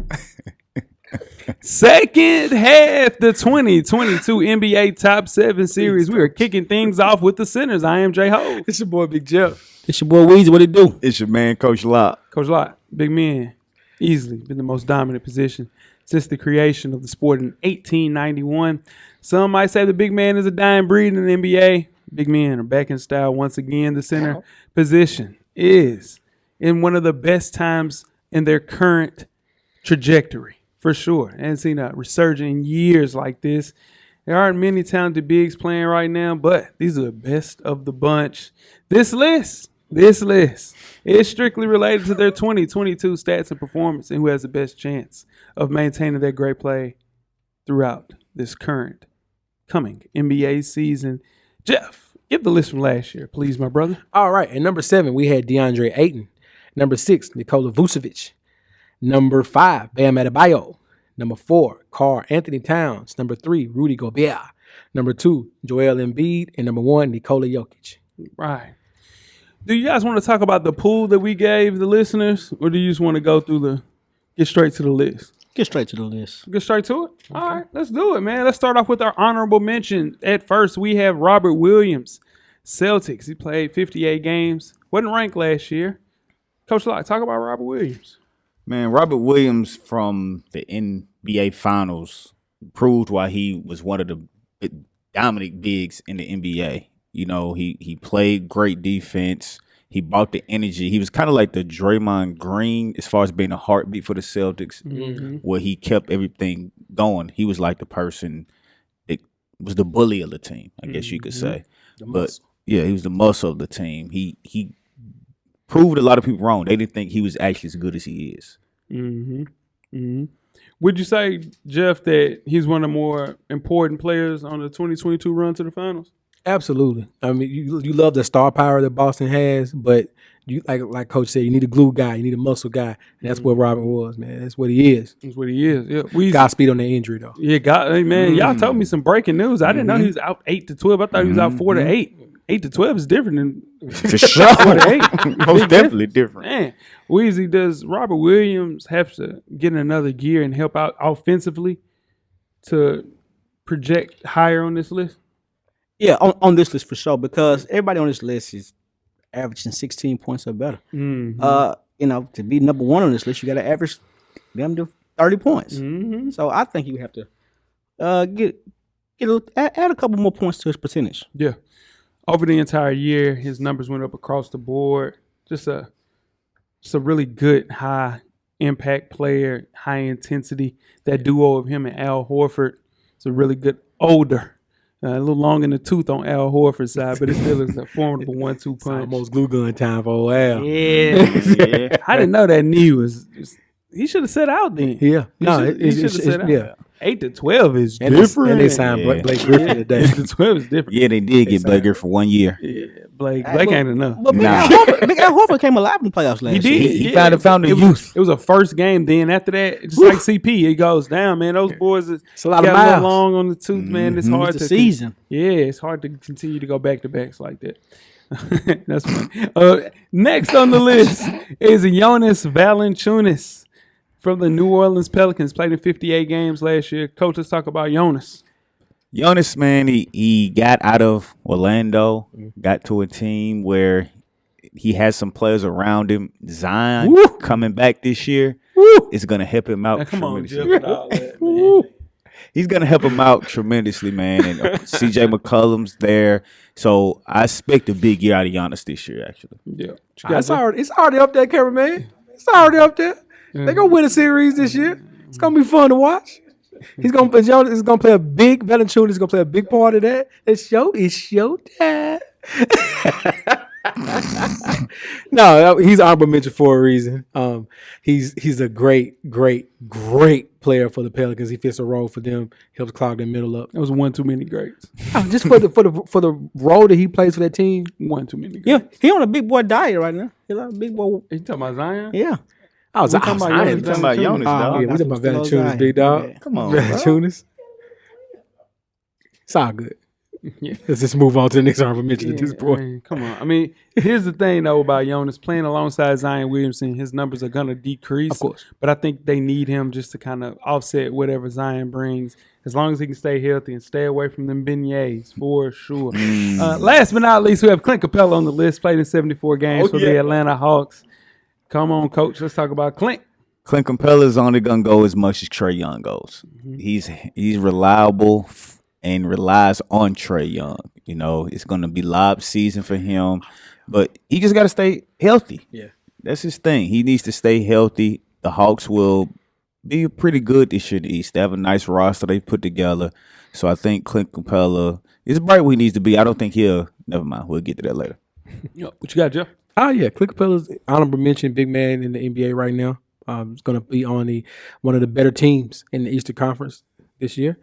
Second half, the 2022 NBA Top 7 series. We are kicking things off with the centers. I am J-Ho. It's your boy Big Jeff. It's your boy Weezy. What it do? It's your man, Coach Locke. Coach Lott, big man, easily been the most dominant position since the creation of the sport in 1891. Some might say the big man is a dying breed in the NBA. Big men are back in style once again. The center position is in one of the best times in their current trajectory, for sure. I haven't seen a resurgence in years like this. There aren't many talented bigs playing right now, but these are the best of the bunch. This list is strictly related to their 2022 stats and performance and who has the best chance of maintaining their great play throughout this coming NBA season. Jeff, give the list from last year, please, my brother. All right. At number 7, we had DeAndre Ayton. Number 6, Nikola Vucevic. Number 5, Bam Adebayo. Number 4, Karl Anthony Towns. Number 3, Rudy Gobert. Number 2, Joel Embiid. And number 1, Nikola Jokic. Right. Do you guys want to talk about the pool that we gave the listeners, or do you just want to get straight to the list? Get straight to the list. Get straight to it? Okay. All right, let's do it, man. Let's start off with our honorable mention. At first, we have Robert Williams, Celtics. He played 58 games. Wasn't ranked last year. Coach Locke, talk about Robert Williams. Man, Robert Williams from the NBA Finals proved why he was one of the dominant bigs in the NBA. You know, he played great defense. He brought the energy. He was kind of like the Draymond Green as far as being a heartbeat for the Celtics, where he kept everything going. He was like the person that was the bully of the team, I guess you could say. Yeah, he was the muscle of the team. He proved a lot of people wrong. They didn't think he was actually as good as he is. Would you say, Jeff, that he's one of the more important players on the 2022 run to the finals? Absolutely. I mean, you love the star power that Boston has, but you like Coach said, you need a glue guy, you need a muscle guy, and that's what Robert was, man. That's what he is. That's what he is. Yeah, Godspeed on the injury though. Yeah, hey, man, y'all told me some breaking news. I didn't know he was out 8 to 12. I thought he was out 4 to 8. 8 to 12 is different than For sure. 4 to 8. Most definitely different. Man, Weezy, does Robert Williams have to get in another gear and help out offensively to project higher on this list? Yeah, on this list for sure, because everybody on this list is averaging 16 points or better. To be number one on this list, you got to average them to 30 points. So I think you have to add a couple more points to his percentage. Yeah. Over the entire year, his numbers went up across the board. Just a really good high impact player, high intensity. That duo of him and Al Horford is a really good older. A little long in the tooth on Al Horford's side, but it still is a formidable 1-2 punch. Almost glue gun time for old Al. Yeah. I didn't know that knee was. He should have set out then. Yeah. He should have set out. Yeah. 8 to 12 is and different. And they signed Blake Griffin today. 8 to 12 is different. Yeah, they did get Blake Griffin for 1 year. Yeah, Blake ain't enough. But Big Al Horford came alive in the playoffs last year. He did. He found the youth. It was a first game. Then after that, just like CP, it goes down, man. Those boys it's a lot of got a miles. little long on the tooth, man. It's hard It's to the season. It's hard to continue to go back to backs like that. That's funny. Next on the list is Jonas Valanciunas from the New Orleans Pelicans. Played in 58 games last year. Coach, let's talk about Jonas. Jonas, man, he got out of Orlando, got to a team where he has some players around him. Zion coming back this year is going to help him out. Now, come on, Jeff, tremendously. with all that, man. He's going to help him out tremendously, man. And CJ McCollum's there. So I expect a big year out of Giannis this year, actually. Yeah. It's already up there, cameraman. It's already up there. They're going to win a series this year. It's going to be fun to watch. Jonas is going to play a big, Valanciunas is going to play a big part of that. It's show time. No, he's honorable mention for a reason. He's a great player for the Pelicans. He fits a role for them, helps clog their middle up. That was one too many greats. Just for the role that he plays for that team. One too many greats. Yeah, he on a big boy diet right now. He's a big boy. You talking about Zion? Yeah. We talking about Jonas, dog. we talking about Valanciunas, big dog. Yeah. Come on, Valanciunas. It's all good. Yeah. Let's just move on to the next honorable mention at this point. Man, come on. I mean, here's the thing, though, about Jonas. Playing alongside Zion Williamson, his numbers are going to decrease. Of course. But I think they need him just to kind of offset whatever Zion brings, as long as he can stay healthy and stay away from them beignets, for sure. Last but not least, we have Clint Capella on the list, played in 74 games for the Atlanta Hawks. Come on, Coach. Let's talk about Clint. Clint Capella's only going to go as much as Trae Young goes. He's reliable and relies on Trae Young. You know, it's going to be lob season for him, but he just got to stay healthy. Yeah. That's his thing. He needs to stay healthy. the Hawks will be pretty good this year in the East. They have a nice roster they put together. So I think Clint Capella is right where he needs to be. I don't think he'll. Never mind. We'll get to that later. What you got, Jeff? Oh yeah, Clint Capella's honorable mention, big man in the NBA right now. He's going to be on one of the better teams in the Eastern Conference this year.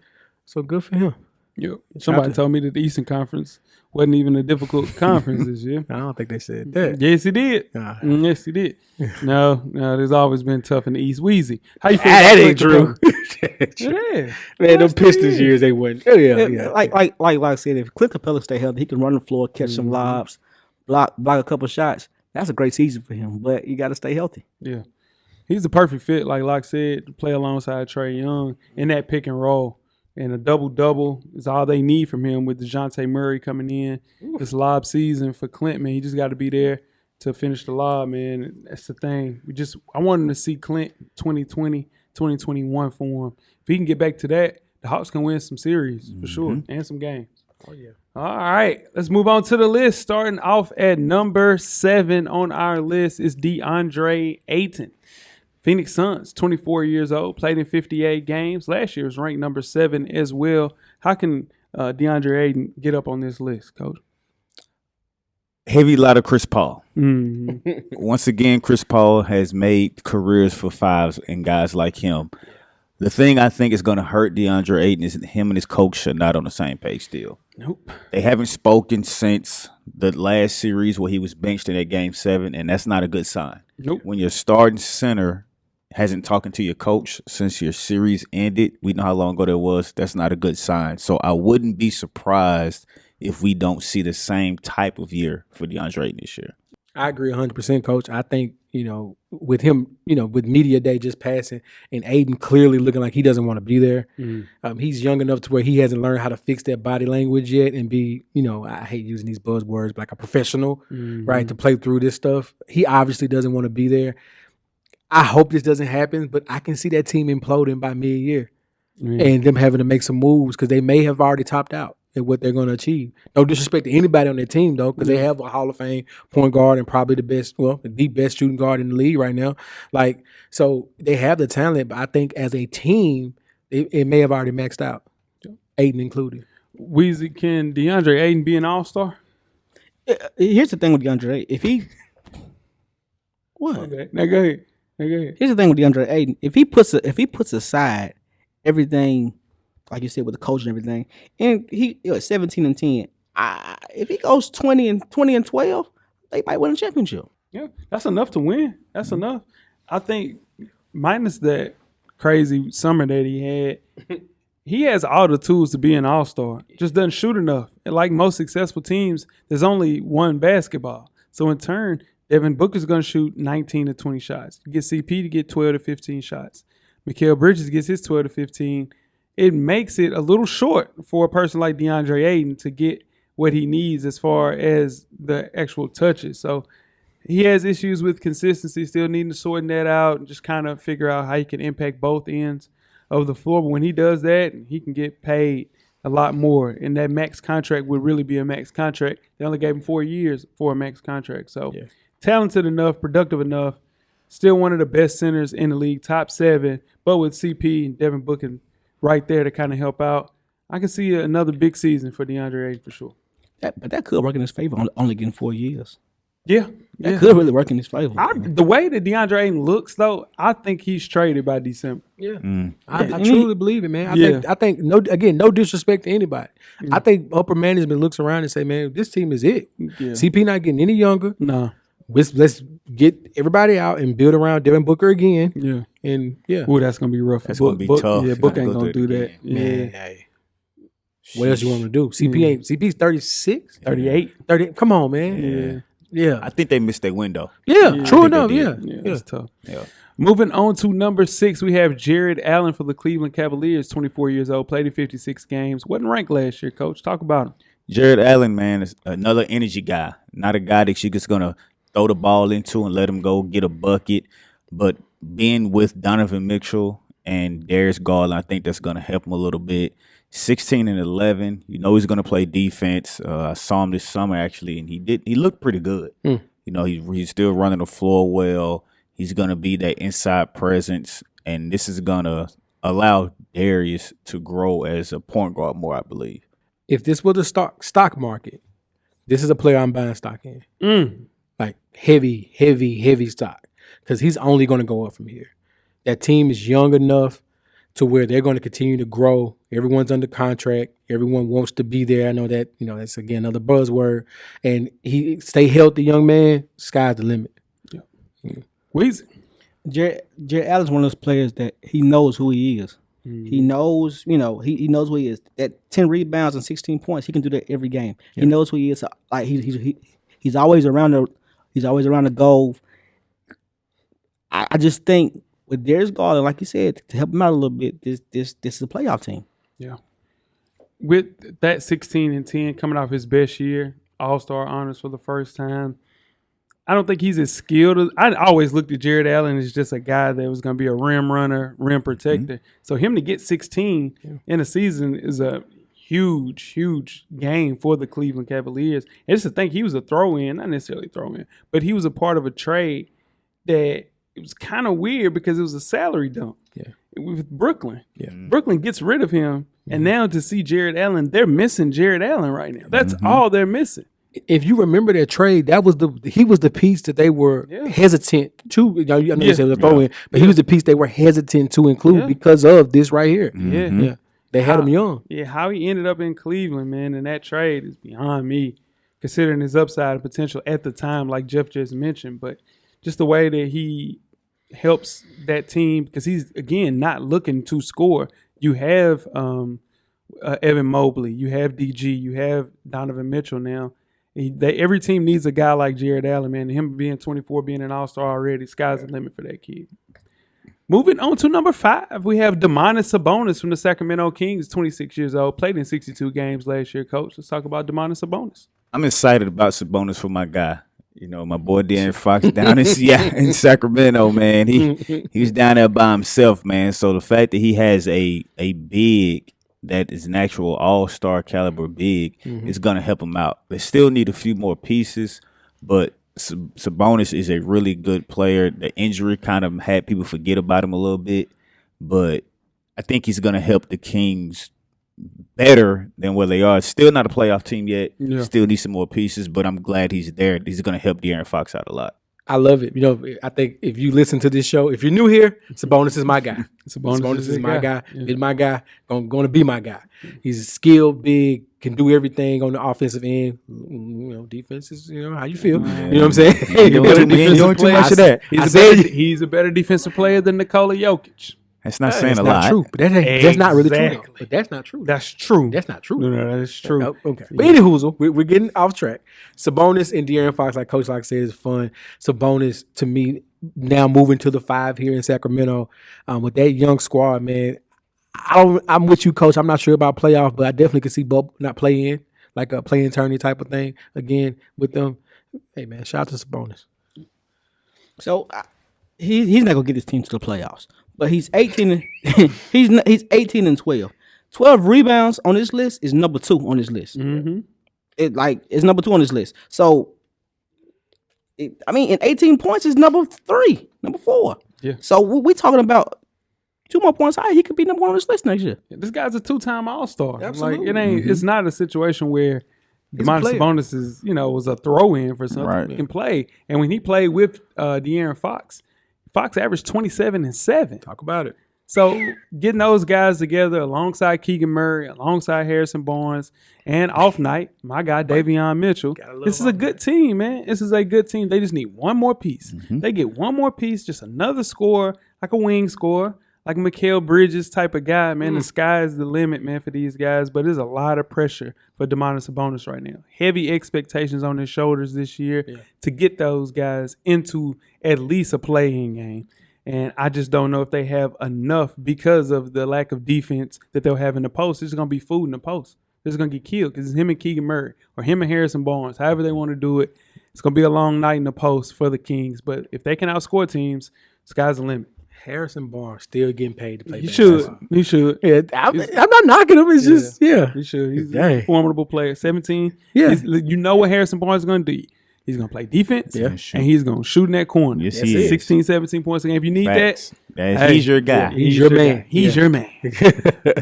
So good for him. Yep. Somebody told me that the Eastern Conference wasn't even a difficult conference this year. I don't think they said that. Yes, he did. Yes, he did. No, there's always been tough in the East. Weezy, how you feel? That ain't true. It is. Man, them Pistons years they went. Oh yeah. Like I said, if Clint Capella stay healthy, he can run the floor, catch some lobs, block a couple shots. That's a great season for him. But you got to stay healthy. Yeah, he's the perfect fit, like Locke said, to play alongside Trae Young in that pick and roll. And a double-double is all they need from him with DeJounte Murray coming in. This lob season for Clint, man. He just got to be there to finish the lob, man. That's the thing. I want him to see Clint 2020, 2021 for him. If he can get back to that, the Hawks can win some series for sure and some games. Oh, yeah. All right. Let's move on to the list. Starting off at number 7 on our list is DeAndre Ayton. Phoenix Suns, 24 years old, played in 58 games. Last year was ranked number 7 as well. How can DeAndre Ayton get up on this list, Coach? Heavy lot of Chris Paul. Mm-hmm. Once again, Chris Paul has made careers for fives and guys like him. The thing I think is going to hurt DeAndre Ayton is him and his coach are not on the same page still. Nope. They haven't spoken since the last series where he was benched in that Game 7, and that's not a good sign. Nope. When your starting center hasn't talked to your coach since your series ended, we know how long ago that was, that's not a good sign. So I wouldn't be surprised if we don't see the same type of year for DeAndre Ayton this year. I agree 100%, Coach. I think, with him, with media day just passing and Ayton clearly looking like he doesn't want to be there. He's young enough to where he hasn't learned how to fix that body language yet and be, I hate using these buzzwords, but like a professional, right, to play through this stuff. He obviously doesn't want to be there. I hope this doesn't happen, but I can see that team imploding by mid-year and them having to make some moves because they may have already topped out at what they're going to achieve. No disrespect to anybody on their team, though, because they have a Hall of Fame point guard and probably the best shooting guard in the league right now. So they have the talent, but I think as a team, it may have already maxed out, Ayton included. Weezy, can DeAndre Ayton be an all-star? Here's the thing with DeAndre. If he – what? Okay. Now go ahead. Here's the thing with DeAndre Ayton. If he puts aside everything, like you said, with the coach and everything, and he 17-10, if he goes 20-12, they might win a championship. Yeah, that's enough to win. That's enough. I think minus that crazy summer that he had, he has all the tools to be an all-star. Just doesn't shoot enough. And like most successful teams, there's only one basketball. So in turn, Devin Booker's going to shoot 19 to 20 shots. You get CP to get 12 to 15 shots. Mikal Bridges gets his 12 to 15. It makes it a little short for a person like DeAndre Ayton to get what he needs as far as the actual touches. So he has issues with consistency, still needing to sort that out and just kind of figure out how he can impact both ends of the floor. But when he does that, he can get paid a lot more. And that max contract would really be a max contract. They only gave him 4 years for a max contract. So talented enough, productive enough, still one of the best centers in the league, top 7, but with CP and Devin Booker right there to kind of help out. I can see another big season for DeAndre Ayton for sure. But that could work in his favor, only getting 4 years. Yeah. That could really work in his favor. The way that DeAndre Ayton looks, though, I think he's traded by December. Yeah. I truly believe it, man. I think no disrespect to anybody. I think upper management looks around and say, man, this team is it. Yeah. CP not getting any younger. No. Let's get everybody out and build around Devin Booker again. Yeah. And yeah. Ooh, that's gonna be rough. That's gonna be tough. Yeah, Book ain't gonna do that. Man, hey. What else you want to do? CP's 36? 38. 30. Come on, man. Yeah. I think they missed their window. Yeah, true enough. Yeah. That's tough. Yeah. Moving on to number 6, we have Jared Allen for the Cleveland Cavaliers, 24 years old, played in 56 games. Wasn't ranked last year, Coach. Talk about him. Jared Allen, man, is another energy guy. Not a guy that you're just gonna throw the ball into and let him go get a bucket. But being with Donovan Mitchell and Darius Garland, I think that's going to help him a little bit. 16 and 11. You know he's going to play defense. I saw him this summer, actually, and he looked pretty good. You know, he's still running the floor well. He's going to be that inside presence, and this is going to allow Darius to grow as a point guard more, I believe. If this was a stock market, this is a player I'm buying stock in. Like heavy stock, because he's only going to go up from here. That team is young enough to where they're going to continue to grow. Everyone's under contract. Everyone wants to be there. I know that, that's, again, another buzzword. And he stay healthy, young man, sky's the limit. Yeah. Weezy. Jared Allen's one of those players that he knows who he is. He knows, he knows who he is. That 10 rebounds and 16 points, he can do that every game. Yeah. He knows who he is. Like he's always around the goal. I just think with Darius Garland, like you said, to help him out a little bit, this is a playoff team. Yeah. With that 16 and 10 coming off his best year, All-Star honors for the first time, I don't think he's as skilled. I always looked at Jared Allen as just a guy that was going to be a rim runner, rim protector. So him to get 16 in a season is a huge game for the Cleveland Cavaliers. And just to think he was a throw-in, not necessarily throw-in, but he was a part of a trade that it was kind of weird because it was a salary dump with Brooklyn. Yeah. Brooklyn gets rid of him, and now to see Jared Allen, they're missing Jared Allen right now. That's all they're missing. If you remember that trade, he was the piece that they were hesitant to. I know you said it was a throw-in, but he was the piece they were hesitant to include because of this right here. Yeah. They had him young. Yeah, how he ended up in Cleveland, man, in that trade is beyond me, considering his upside and potential at the time, like Jeff just mentioned. But just the way that he helps that team, because he's, again, not looking to score. You have Evan Mobley, you have DG, you have Donovan Mitchell now. Every team needs a guy like Jared Allen, man. Him being 24, being an all-star already, sky's the limit for that kid. Moving on to number 5, we have Domantas Sabonis from the Sacramento Kings, 26 years old, played in 62 games last year, Coach. Let's talk about Domantas Sabonis. I'm excited about Sabonis for my guy. My boy De'Aaron Fox down in Sacramento, man. He was down there by himself, man. So the fact that he has a big that is an actual all-star caliber big is going to help him out. They still need a few more pieces, but Sabonis is a really good player. The injury kind of had people forget about him a little bit, but I think he's going to help the Kings better than where they are. Still not a playoff team yet. Yeah. Still need some more pieces, but I'm glad he's there. He's going to help De'Aaron Fox out a lot. I love it. I think if you listen to this show, if you're new here, Sabonis is my guy. Sabonis is my guy. Yeah. Is my guy. Going to be my guy. He's skilled, big, can do everything on the offensive end. Defense is, how you feel. You know what I'm saying? He's a better defensive player than Nikola Jokic. That's not saying a lot. True, but that's not really true. But that's not true. That's true. That's not true. No, that's true. Okay. But anywho, we're getting off track. Sabonis and De'Aaron Fox, like Coach Locke said, is fun. Sabonis, to me, now moving to the 5 here in Sacramento, with that young squad, man. I'm with you, Coach. I'm not sure about playoff, but I definitely could see Bob not play in, like a play-in tourney type of thing again with them. Hey, man, shout out to Sabonis. So he's not gonna get his team to the playoffs. But he's 18. He's 18 and 12. 12 rebounds on this list is number 2 on this list. Mm-hmm. It's number 2 on this list. So, in 18 points is number 3, number 4. Yeah. So we talking about 2 more points higher. He could be number 1 on this list next year. Yeah, this guy's a 2-time All-Star. Absolutely. Like it ain't. It's not a situation where Domantas Sabonis is was a throw-in for something. Right. He can play, and when he played with De'Aaron Fox averaged 27 and 7. Talk about it. So getting those guys together alongside Keegan Murray, alongside Harrison Barnes, and off night, my guy Davion Mitchell. This is a good team, man. This is a good team. They just need one more piece. Mm-hmm. They get one more piece, just another score, like a wing score, like Mikal Bridges type of guy, man. The sky is the limit, man, for these guys. But there's a lot of pressure for Domantas Sabonis right now. Heavy expectations on his shoulders this year to get those guys into at least a play-in game. And I just don't know if they have enough because of the lack of defense that they'll have in the post. It's going to be food in the post. It's going to get killed because it's him and Keegan Murray or him and Harrison Barnes, however they want to do it. It's going to be a long night in the post for the Kings. But if they can outscore teams, sky's the limit. Harrison Barnes still getting paid to play. He should. Yeah, I'm not knocking him. It's just, He should. He's a formidable player. 17. Yeah. You know what Harrison Barnes is going to do. He's going to play defense, Yeah. and he's going to shoot in that corner. Yes, he is. 16, 17 points a game. If you need Facts. that, He's your guy. He's your man. guy. He's your man.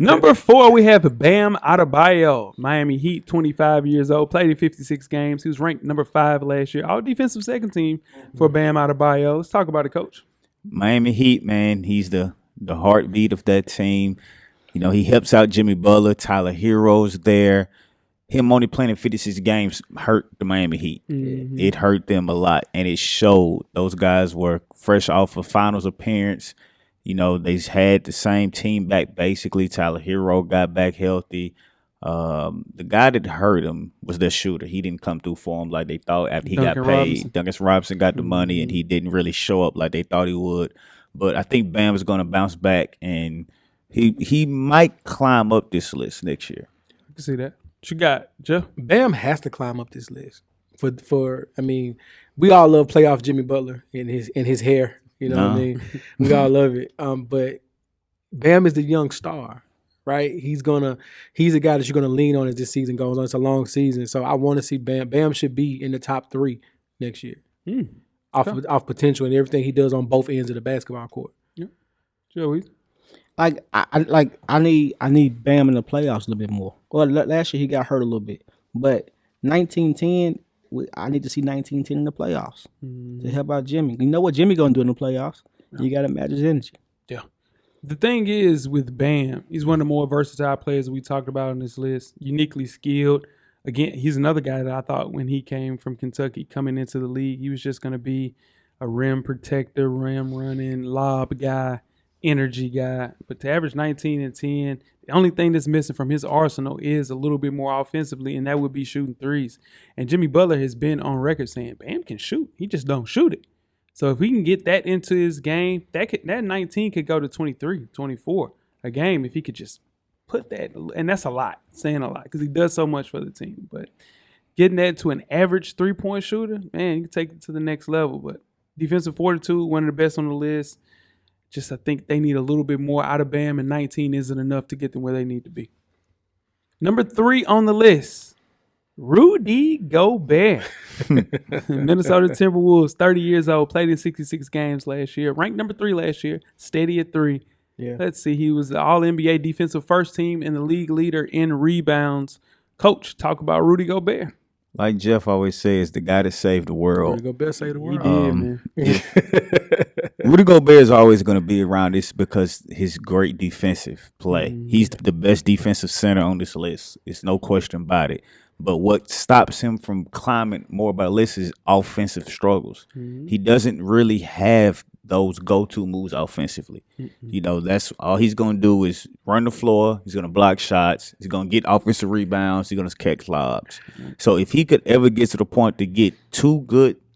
Number 4, we have Bam Adebayo, Miami Heat, 25 years old, played in 56 games. He was ranked number 5 last year. All defensive second team for Bam Adebayo. Let's talk about it, Coach. Miami Heat, man, he's the heartbeat of that team. You know, he helps out Jimmy Butler, Tyler Hero's there. Him only playing in 56 games hurt the Miami Heat. Mm-hmm. It hurt them a lot, and it showed. Those guys were fresh off a finals appearance. You know, they had the same team back basically. Tyler Hero got back healthy. The guy that hurt him was their shooter. He didn't come through for him like they thought after he Duncan got paid. Robinson. Duncan Robinson got the money, and he didn't really show up like they thought he would. But I think Bam is going to bounce back, and he might climb up this list next year. I can see that. What you got, Jeff? Bam has to climb up this list. I mean, we all love playoff Jimmy Butler and his hair. You know what I mean? We all love it. But Bam is the young star, right? He's a guy that you're gonna lean on as this season goes on. It's a long season, so I want to see Bam. Bam should be in the top 3 next year, off potential and everything he does on both ends of the basketball court. Joey? I need Bam in the playoffs a little bit more. Well, last year he got hurt a little bit, but 1910, I need to see 1910 in the playoffs to help out Jimmy. You know what Jimmy gonna do in the playoffs? You got to match his energy. Yeah. The thing is with Bam, he's one of the more versatile players we talked about on this list. Uniquely skilled. Again, he's another guy that I thought when he came from Kentucky coming into the league, he was just going to be a rim protector, rim running, lob guy, energy guy. But to average 19 and 10, the only thing that's missing from his arsenal is a little bit more offensively, and that would be shooting threes. And Jimmy Butler has been on record saying Bam can shoot. He just don't shoot it. So if we can get that into his game, that 19 could go to 23, 24 a game if he could just put that. And that's a lot, saying a lot, because he does so much for the team. But getting that to an average three-point shooter, man, you can take it to the next level. But defensive fortitude, one of the best on the list. Just I think they need a little bit more out of Bam, and 19 isn't enough to get them where they need to be. Number 3 on the list, Rudy Gobert. Minnesota Timberwolves, 30 years old, played in 66 games last year, ranked number 3 last year, steady at 3. Yeah. Let's see, he was the All-NBA defensive first team and the league leader in rebounds. Coach, talk about Rudy Gobert. Like Jeff always says, the guy that saved the world. Rudy Gobert saved the He world. did, man. Rudy Gobert is always going to be around this because his great defensive play. He's the best defensive center on this list. It's no question about it. But what stops him from climbing more about the list is offensive struggles. He doesn't really have those go-to moves offensively. You know, that's all he's going to do is run the floor. He's going to block shots. He's going to get offensive rebounds. He's going to catch lobs. So if he could ever get to the point to get 2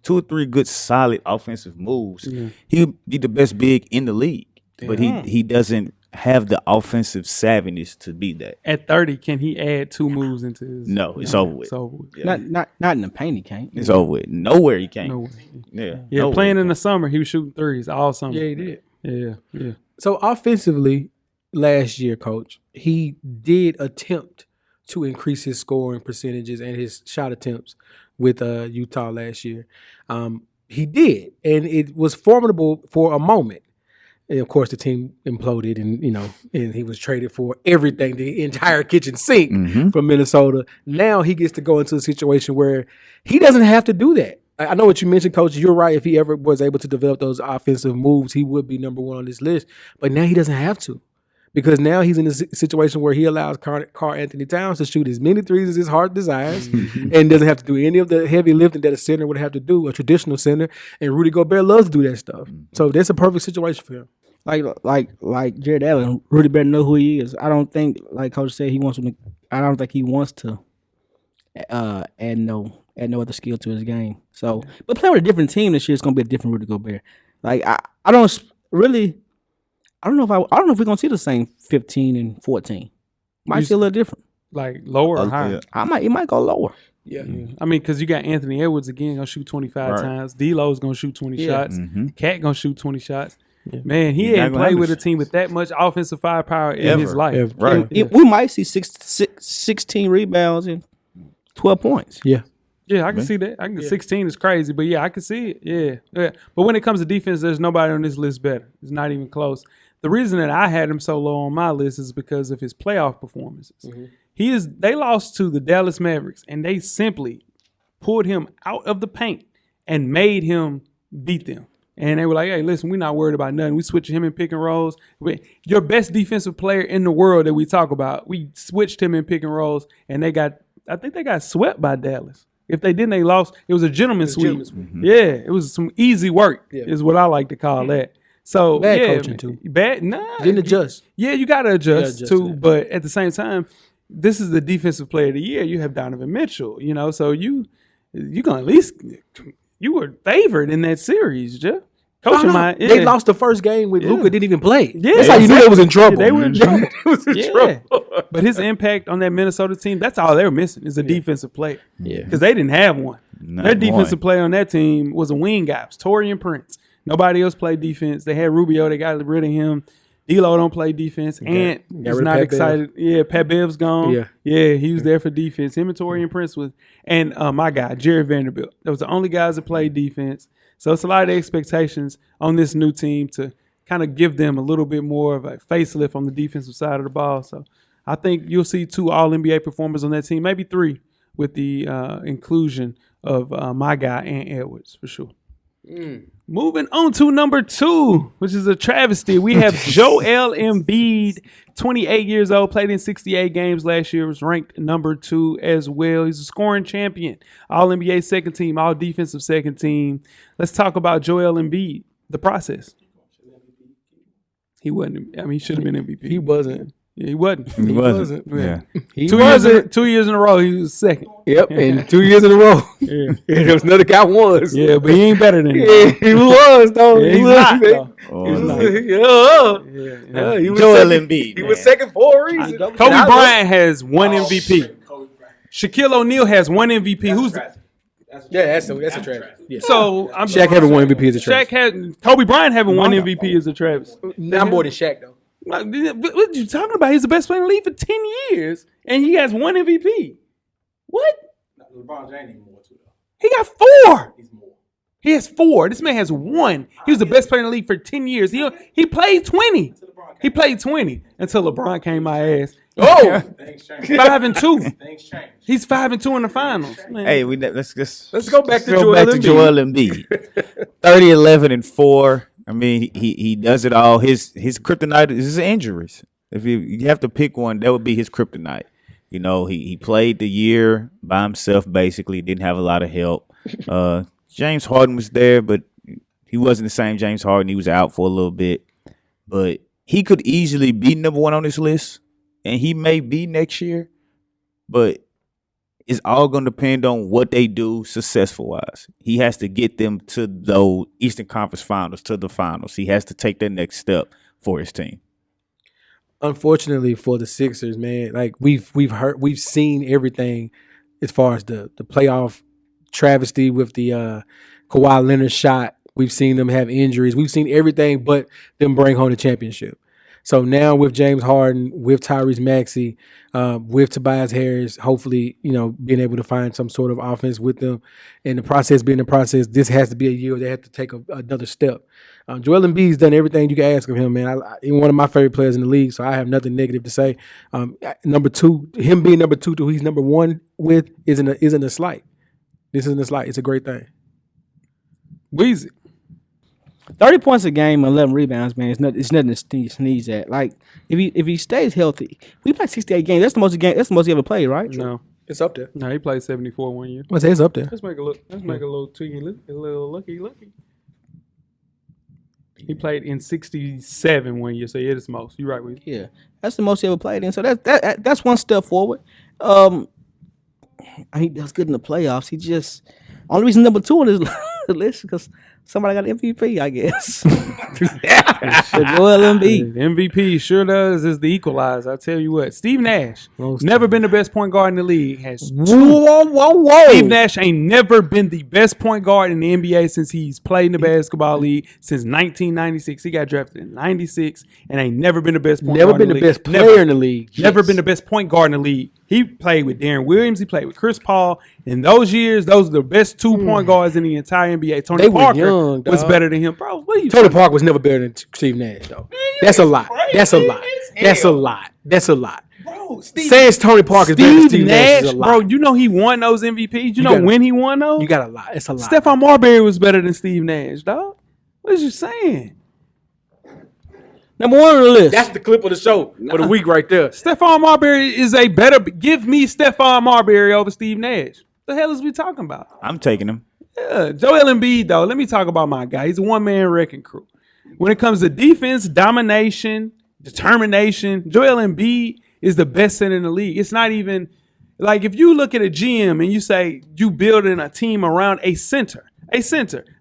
or 3 good solid offensive moves, he'll be the best big in the league. But he doesn't have the offensive savviness to be that. At 30, can he add 2 moves into his? No, it's over with. It's over with. Yeah. Not in the paint, he can't. It's over with. Nowhere he can't. No way. Yeah. Yeah, nowhere playing he in the can't. summer, he was shooting threes all summer. Yeah, he did. Yeah. So offensively, last year, Coach, he did attempt to increase his scoring percentages and his shot attempts with Utah last year. He did, and it was formidable for a moment. And of course, the team imploded, and he was traded for everything, the entire kitchen sink from Minnesota. Now he gets to go into a situation where he doesn't have to do that. I know what you mentioned, Coach. You're right. If he ever was able to develop those offensive moves, he would be number 1 on this list. But now he doesn't have to, because now he's in a situation where he allows Karl Anthony Towns to shoot as many threes as his heart desires and doesn't have to do any of the heavy lifting that a center would have to do, a traditional center. And Rudy Gobert loves to do that stuff. So that's a perfect situation for him. Like Jared Allen, Rudy better know who he is. I don't think, like Coach said, he wants to. I don't think he wants to add no other skill to his game. So, but playing with a different team this year is going to be a different Rudy Gobert. Like I don't know if we're going to see the same 15 and 14. Might see a little different. Like lower or higher? It might go lower. Yeah. I mean, because you got Anthony Edwards again going to shoot 25 times. D'Lo's going to shoot 20 shots. Cat going to shoot 20 shots. Yeah. Man, he ain't played with a team with that much offensive firepower in his life. Right. We might see 16 rebounds and 12 points. Yeah. Yeah, I can see that. 16 is crazy, but yeah, I can see it. Yeah. But when it comes to defense, there's nobody on this list better. It's not even close. The reason that I had him so low on my list is because of his playoff performances. They lost to the Dallas Mavericks, and they simply pulled him out of the paint and made him beat them. And they were like, hey, listen, we're not worried about nothing. We switched him in pick and rolls. Your best defensive player in the world that we talk about, we switched him in pick and rolls, and I think they got swept by Dallas. If they didn't, they lost. It was a gentleman's sweep. Yeah, it was some easy work is what I like to call that. So, bad coaching, too. Didn't adjust. Yeah, you got to adjust, too. Yeah. But at the same time, this is the defensive player of the year. You have Donovan Mitchell, so you can at least – you were favored in that series, Jeff. They lost the first game with Luka didn't even play. Yeah, that's how you knew they was in trouble. They were in trouble. But his impact on that Minnesota team, that's all they were missing is a defensive player. Yeah. Because they didn't have one. Their defensive player on that team was a wing guy. It was Taurean Prince. Nobody else played defense. They had Rubio. They got rid of him. D'Lo don't play defense. Ant is not excited. Yeah, Pat Bev's gone. Yeah, he was there for defense. Him and Taurean Prince was. And my guy, Jerry Vanderbilt. Those were the only guys that played defense. So it's a lot of expectations on this new team to kind of give them a little bit more of a facelift on the defensive side of the ball. So I think you'll see 2 All-NBA performers on that team, maybe 3 with the inclusion of my guy, Ant Edwards, for sure. Moving on to number 2, which is a travesty. We have Joel Embiid, 28 years old, played in 68 games last year, was ranked number 2 as well. He's a scoring champion, All-NBA second team, All-Defensive second team. Let's talk about Joel Embiid, the process. He wasn't. I mean, he should have been MVP. He wasn't. Yeah, he wasn't. He wasn't. Yeah. He 2 years in a row, he was second. Yep, and 2 years in a row. Yeah. There was another guy was. Yeah, but he ain't better than him. Yeah, he was, though. Yeah, he he's was. not, though. He was Joel second, Embiid. He was second for a reason. Kobe Bryant has 1 MVP. Shaquille O'Neal has 1 MVP. Who's that's a tragedy. Yeah. So Shaq having 1 MVP is a tragedy. Kobe Bryant having 1 MVP is a travesty. Not more than Shaq, though. What are you talking about? He's the best player in the league for 10 years, and he has 1 MVP. What? LeBron James needs more too, though. He got 4. He's more. He has 4. This man has 1. He was the best player in the league for 10 years. He played 20. He played 20 until LeBron came my ass. Oh, Things change. 5-2. Things change. He's 5-2 in the finals. Man. Hey, let's go back to Joel Embiid. 30, 11, and 4. I mean, he does it all. His kryptonite is his injuries. If you have to pick one, that would be his kryptonite. He played the year by himself, basically. Didn't have a lot of help. James Harden was there, but he wasn't the same James Harden. He was out for a little bit. But he could easily be number 1 on this list, and he may be next year. But it's all going to depend on what they do successful-wise. He has to get them to those Eastern Conference Finals, to the finals. He has to take that next step for his team. Unfortunately for the Sixers, man, like we've seen everything as far as the playoff travesty with the Kawhi Leonard shot. We've seen them have injuries. We've seen everything but them bring home the championship. So now with James Harden, with Tyrese Maxey, with Tobias Harris, hopefully, being able to find some sort of offense with them. And the process being the process, this has to be a year they have to take another step. Joel Embiid's done everything you can ask of him, man. He's one of my favorite players in the league, so I have nothing negative to say. Number 2, him being number 2 to who he's number 1 with isn't a slight. This isn't a slight. It's a great thing. Weezy. 30 points a game and 11 rebounds, man. It's nothing to sneeze at. Like if he stays healthy, we played 68 games. That's the most he ever played, right? No, it's up there. No, he played 74 1 year. I say it's up there. Let's make a look. Let's make a little tweaky, a little lucky. He played in 67 1 year, so yeah, it's the most. You're right, Weezy. Yeah, that's the most he ever played in. So that's one step forward. He does good in the playoffs. He just only reason number 2 on his list because somebody got MVP, I guess. Joel Embiid. The MVP sure does is the equalizer. I tell you what, Steve Nash, never been the best point guard in the league. Has 2. Whoa. Steve Nash ain't never been the best point guard in the NBA since he's played in the basketball league since 1996. He got drafted in 96 and ain't never been the best point guard in the league. Never been the best player in the league. Never been the best point guard in the league. He played with Darren Williams. He played with Chris Paul. In those years, those are the best 2-point guards in the entire NBA. Tony They were Parker young, was dog. better than him. Bro, what are you Tony talking Parker was never better than Steve Nash, though. That's a lot. That's a lot. That's a lot. That's a lot. Bro, Saying Tony Parker's better than Steve Nash is a lot. bro, you know he won those MVPs. You know when he won those? You got a lot. It's a lot. Stephon Marbury was better than Steve Nash, dog. What is you saying? Number 1 on the list. That's the clip of the show for the week right there. Stephon Marbury is a better. Give me Stephon Marbury over Steve Nash. The hell is we talking about? I'm taking him. Yeah, Joel Embiid, though. Let me talk about my guy. He's a one-man wrecking crew. When it comes to defense, domination, determination, Joel Embiid is the best center in the league. It's not even like if you look at a GM and you say you building a team around a center. I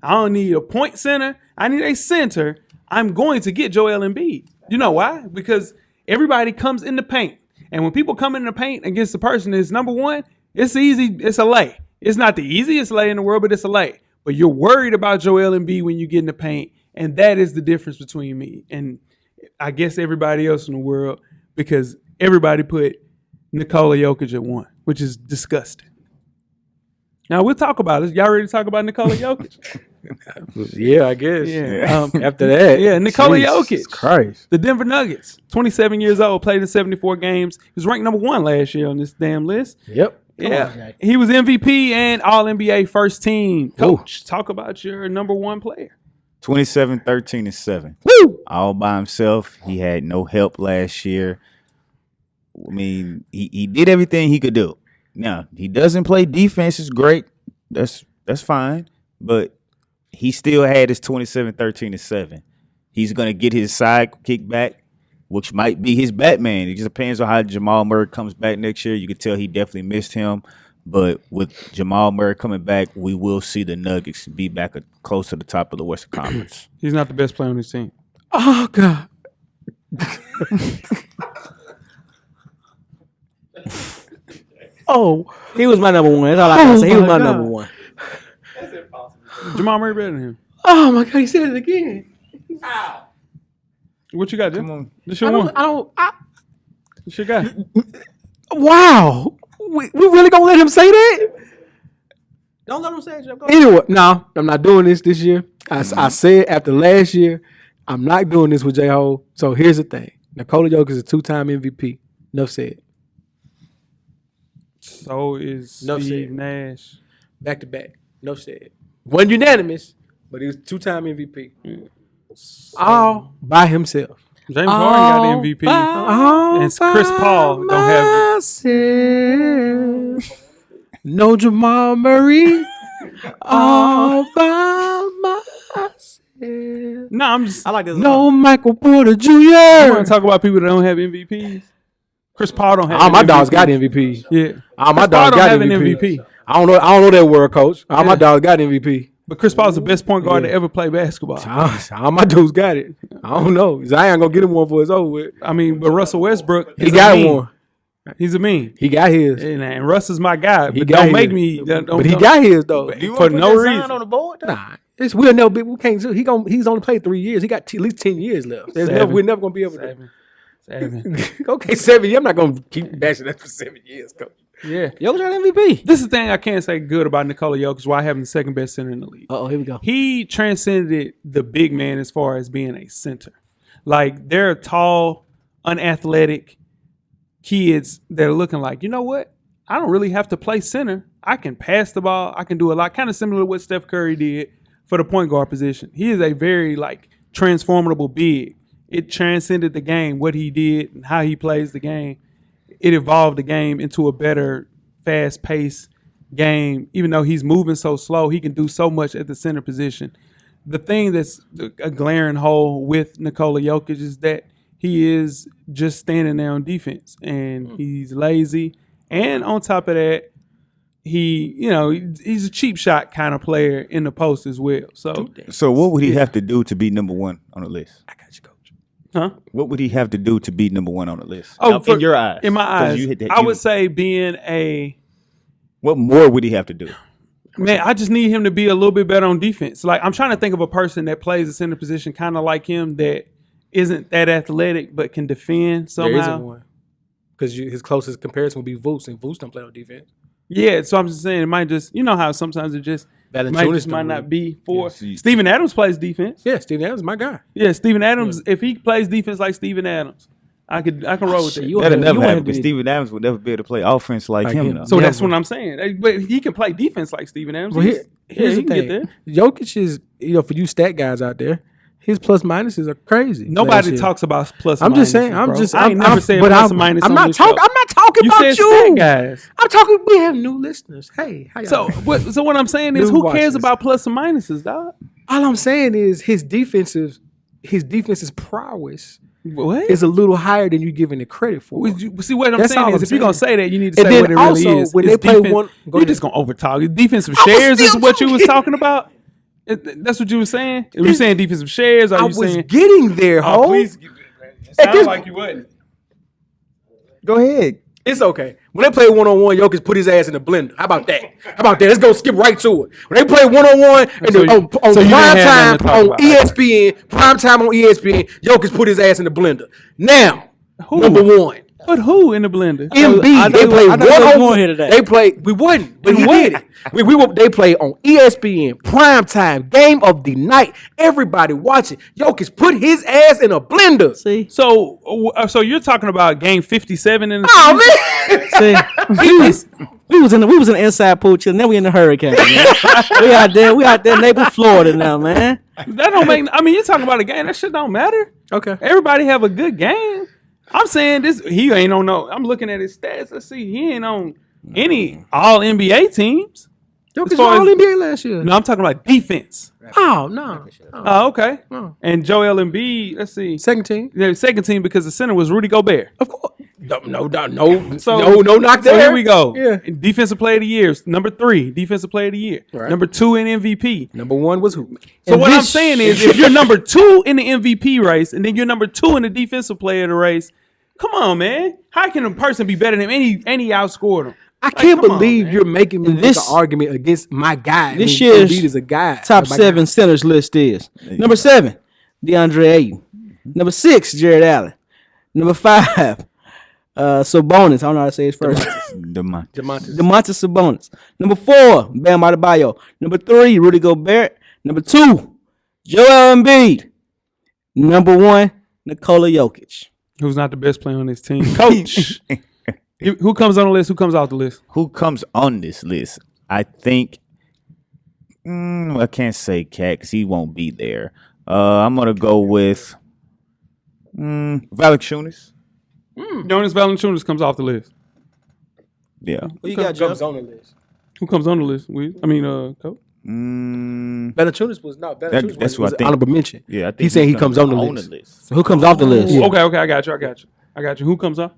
don't need a point center. I need a center. I'm going to get Joel Embiid. You know why? Because everybody comes in the paint. And when people come in the paint against the person, is number one, it's easy. It's a lay. It's not the easiest lay in the world, but it's a lay. But you're worried about Joel Embiid when you get in the paint. And that is the difference between me and I guess everybody else in the world, because everybody put Nikola Jokic at 1, which is disgusting. Now, we'll talk about it. Y'all ready to talk about Nikola Jokic? Yeah, I guess. Yeah. After that. Yeah, Nikola Jokic. Jesus Christ. The Denver Nuggets, 27 years old, played in 74 games. He was ranked number 1 last year on this damn list. Yep. Yeah. He was MVP and All-NBA first team coach. Talk about your number 1 player. 27, 13, and 7. Woo! All by himself. He had no help last year. I mean, he did everything he could do. Now, he doesn't play defense. It's great. That's fine. But he still had his 27, 13, and 7. He's going to get his side kick back, which might be his Batman. It just depends on how Jamal Murray comes back next year. You can tell he definitely missed him. But with Jamal Murray coming back, we will see the Nuggets be back close to the top of the Western Conference. He's not the best player on his team. Oh, God. Oh. He was my number 1. That's all I can say. He was my number 1. Jamal Murray better than him. Oh, my God. He said it again. What you got, Jim? Come on. This your one. This your guy. Wow. We really going to let him say that? Don't let him say it, Jeff. Go Anyway, no, I'm not doing this year. I said after last year, I'm not doing this with J-Ho. So here's the thing. Nikola Jokic is a 2-time MVP. Enough said. So is Enough Steve said. Nash. Back to back. Enough said. Wasn't unanimous, but he was 2-time MVP. All by himself. James Harden got the MVP. And Chris Paul don't have it. No Jamal Murray. All by myself. No, I'm just. I like this. No Michael Porter Jr. I want to talk about people that don't have MVPs. Chris Paul don't have. All my MVP. dogs got MVP. Yeah. All my Chris Paul dogs don't got have an MVP. MVP. I don't know that word, coach. All my dogs got MVP. But Chris Paul's the best point guard to ever play basketball. All my dudes got it. I don't know. Zion gonna get him one for his over with. I mean, but Russell Westbrook, He got one. He's a mean. He got his. And Russ is my guy. He But got don't his. make me. But he got his though. For no reason. on the board? Nah, it's we'll never be. We can't. He's only played 3 years. He got at least 10 years left. We're never gonna be able to. 7. Okay, 7 years. I'm not gonna keep bashing that for 7 years, coach. Yeah. Jokic got MVP. This is the thing I can't say good about Nikola Jokic, why I have him the second best center in the league. Uh-oh, here we go. He transcended the big man as far as being a center. Like, there are tall, unathletic kids that are looking like, you know what? I don't really have to play center. I can pass the ball. I can do a lot. Kind of similar to what Steph Curry did for the point guard position. He is a very, transformable big. It transcended the game, what he did and how he plays the game. It evolved the game into a better, fast-paced game. Even though he's moving so slow, he can do so much at the center position. The thing that's a glaring hole with Nikola Jokic is that he is just standing there on defense, and he's lazy. And on top of that, he's a cheap shot kind of player in the post as well. So what would he have to do to be number 1 on the list? I got you, coach. Huh? What would he have to do to be number 1 on the list? Oh, in your eyes. In my 'Cause eyes, you I would say being a What more would he have to do? man. I just need him to be a little bit better on defense. Like, I'm trying to think of a person that plays the center position kind of like him that isn't that athletic but can defend There isn't somehow. one. because his closest comparison would be Vooch, and Vooch don't play no defense. Yeah, so I'm just saying it might just how sometimes it just might not be for Steven Adams plays defense. Yeah, Steven Adams is my guy. Yeah, Steven Adams. If he plays defense like Steven Adams, I can roll with that. That'll never happen because Steven Adams would never be able to play offense like him. Though. So that's what I'm saying. But he can play defense like Steven Adams. Well, here's he the can thing. get there. Jokic is, for you stat guys out there, his plus minuses are crazy. Nobody talks about plus. I'm just saying. I ain't never said plus or minus. I'm not talking about you. Stat guys. I'm talking. We have new listeners. Hey, how y'all doing? So what I'm saying is, who cares about plus and minuses, dog? All I'm saying is his defense's prowess is a little higher than you're giving it credit for. See, what I'm saying is, if you're gonna say that, you need to say what it also, really is. When they play one, you're just gonna overtalk. Defensive shares is what you was talking about. That's what you were saying. Were you saying defensive shares? I was getting there, ho. Please, it sounds like you wouldn't. Go ahead. It's okay. When they play one-on-one, Jokic put his ass in the blender. How about that? Let's go skip right to it. When they play one-on-one on prime time on ESPN, Jokic put his ass in the blender. Now, number one. But who in the blender? MB. They play one-on-one here today. They play. We wouldn't, but he did it. They play on ESPN prime time, game of the night. Everybody watching. Jokic put his ass in a blender. See, so you're talking about game 57 in the season? See, we was in the inside pool chilling. Then we in the hurricane. Man. we out there, Naples, Florida now, man. That don't make. I mean, you're talking about a game. That shit don't matter. Okay. Everybody have a good game. I'm saying this. He ain't on no. I'm looking at his stats. Let's see. He ain't on any All NBA teams. Jokic was All NBA last year. No, I'm talking about defense. Oh no. Oh, okay. And Joel Embiid. Let's see. Second team. Yeah, second team because the center was Rudy Gobert. Of course. No knock there. So here we go. Yeah. Defensive player of the year, number 3. Defensive player of the year. Right. Number 2 in MVP. Number 1 was who? So what I'm saying is, if you're number 2 in the MVP race and then you're number 2 in the defensive player of the race, come on, man. How can a person be better than any outscored him? I can't believe you're making me make an argument against my guy. This year's is a guy. Top 7 centers list is number 7, DeAndre Ayton. Number 6, Jared Allen. Number 5, Sabonis. I don't know how to say his first. Demontis Sabonis. Number 4, Bam Adebayo. Number 3, Rudy Gobert. Number 2, Joel Embiid. Number 1, Nikola Jokic. Who's not the best player on this team? Coach. Who comes on the list? Who comes off the list? Who comes on this list? I think I can't say Cat because he won't be there. I'm gonna go with Valanciunas. Jonas Valanciunas comes off the list. Yeah. Who you got, Joe? on the list? Who comes on the list? Coach. Valanciunas was not. That's what I think. Honorable mention. Yeah, I think he's saying he comes on the list. So who comes off the list? Yeah. Okay, I got you. Who comes off?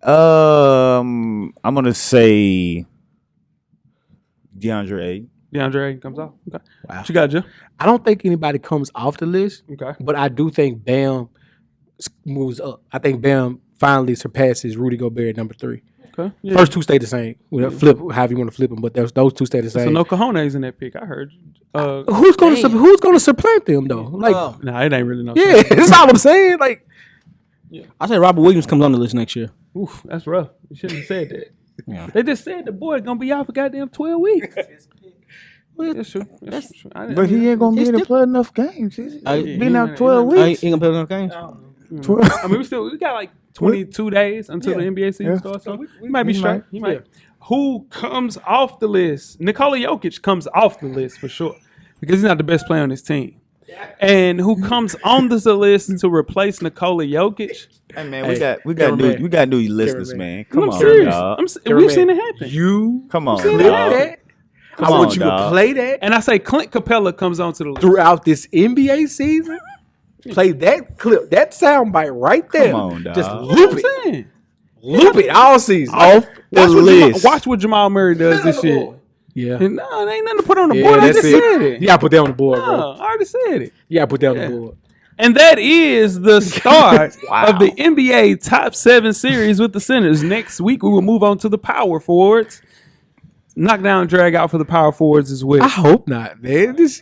I'm gonna say DeAndre Ayton comes off. Okay. Wow. What you got, Joe? I don't think anybody comes off the list. Okay. But I do think Bam moves up. I think Bam finally surpasses Rudy Gobert at number 3. Okay. Yeah. First 2 stay the same. Flip, however you want to flip them, but those 2 stay the same. So no cojones in that pick. I heard. Who's going to supplant them though? Like, nah, it ain't really no. Yeah, that's all I'm saying. Like, I say Robert Williams comes on the list next year. Oof, that's rough. You shouldn't have said that. Yeah. They just said the boy gonna be out for goddamn 12 weeks. That's true. That's true. But he ain't gonna be able to play enough games. He's been out 12 weeks. He ain't gonna play enough games. I mean, we got like 22 days until the NBA season starts, so we might be straight. He might. Who comes off the list? Nikola Jokic comes off the list for sure because he's not the best player on his team. And who comes on this list to replace Nikola Jokic? Hey man, we got new listeners, man. Come on, serious. dog. We've seen it happen. Come on, clip dog. that. Come I want on, you dog. to play that And I say Clint Capella comes on to the list. throughout this NBA season. Play that clip, that soundbite right there. Come on, dog. Just loop it. Loop it all season. Off the list. Watch what Jamal Murray does this year. Yeah. And no, it ain't nothing to put on the board. I just said it. You gotta put that on the board, bro. No, I already said it. You gotta put that on the board. And that is the start of the NBA Top 7 series with the centers. Next week, we will move on to the power forwards. knock down, drag out for the power forwards as well. I hope not, man. This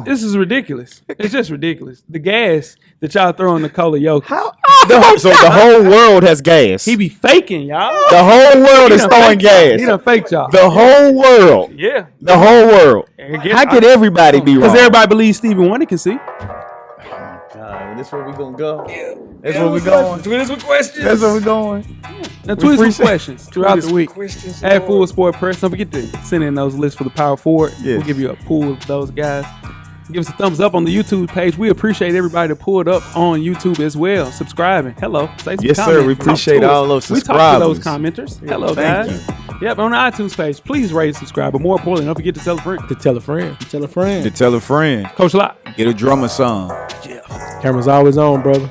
This is ridiculous. It's just ridiculous. The gas that y'all throw in the Nikola Jokic. So the whole world has gas. He be faking, y'all. The whole world is throwing gas. He done faked y'all. The whole world. Yeah. The whole world. I How could everybody be wrong? Because everybody believes Stephen Wonder can see. God, this where we gonna go. That's where we going. Tweet us with questions. That's where we going. Now, tweet some appreciate- questions throughout the week. Questions, At Full Sport Press. Don't forget to send in those lists for the power forward. Yes. We'll give you a pool of those guys. Give us a thumbs up on the YouTube page. We appreciate everybody that pulled up on YouTube as well. Subscribing. Hello. Say some Yes, sir. comments. We Talk appreciate to us. all those We talk to those subscribers. commenters. Hello, thank guys. Yep, on the iTunes page. Please rate and subscribe. But more importantly, don't forget to tell a friend. To tell a friend. Tell a friend. To tell a friend. Coach Locke. Get a drummer song. Camera's always on, brother.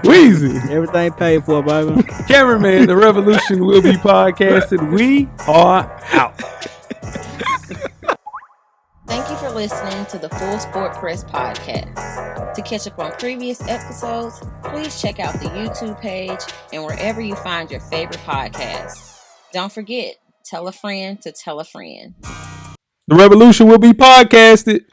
Weezy. Everything paid for, baby. Cameraman, the revolution will be podcasted. We are out. Thank you for listening to the Full Sport Press podcast. To catch up on previous episodes, please check out the YouTube page and wherever you find your favorite podcasts. Don't forget, tell a friend to tell a friend. The revolution will be podcasted.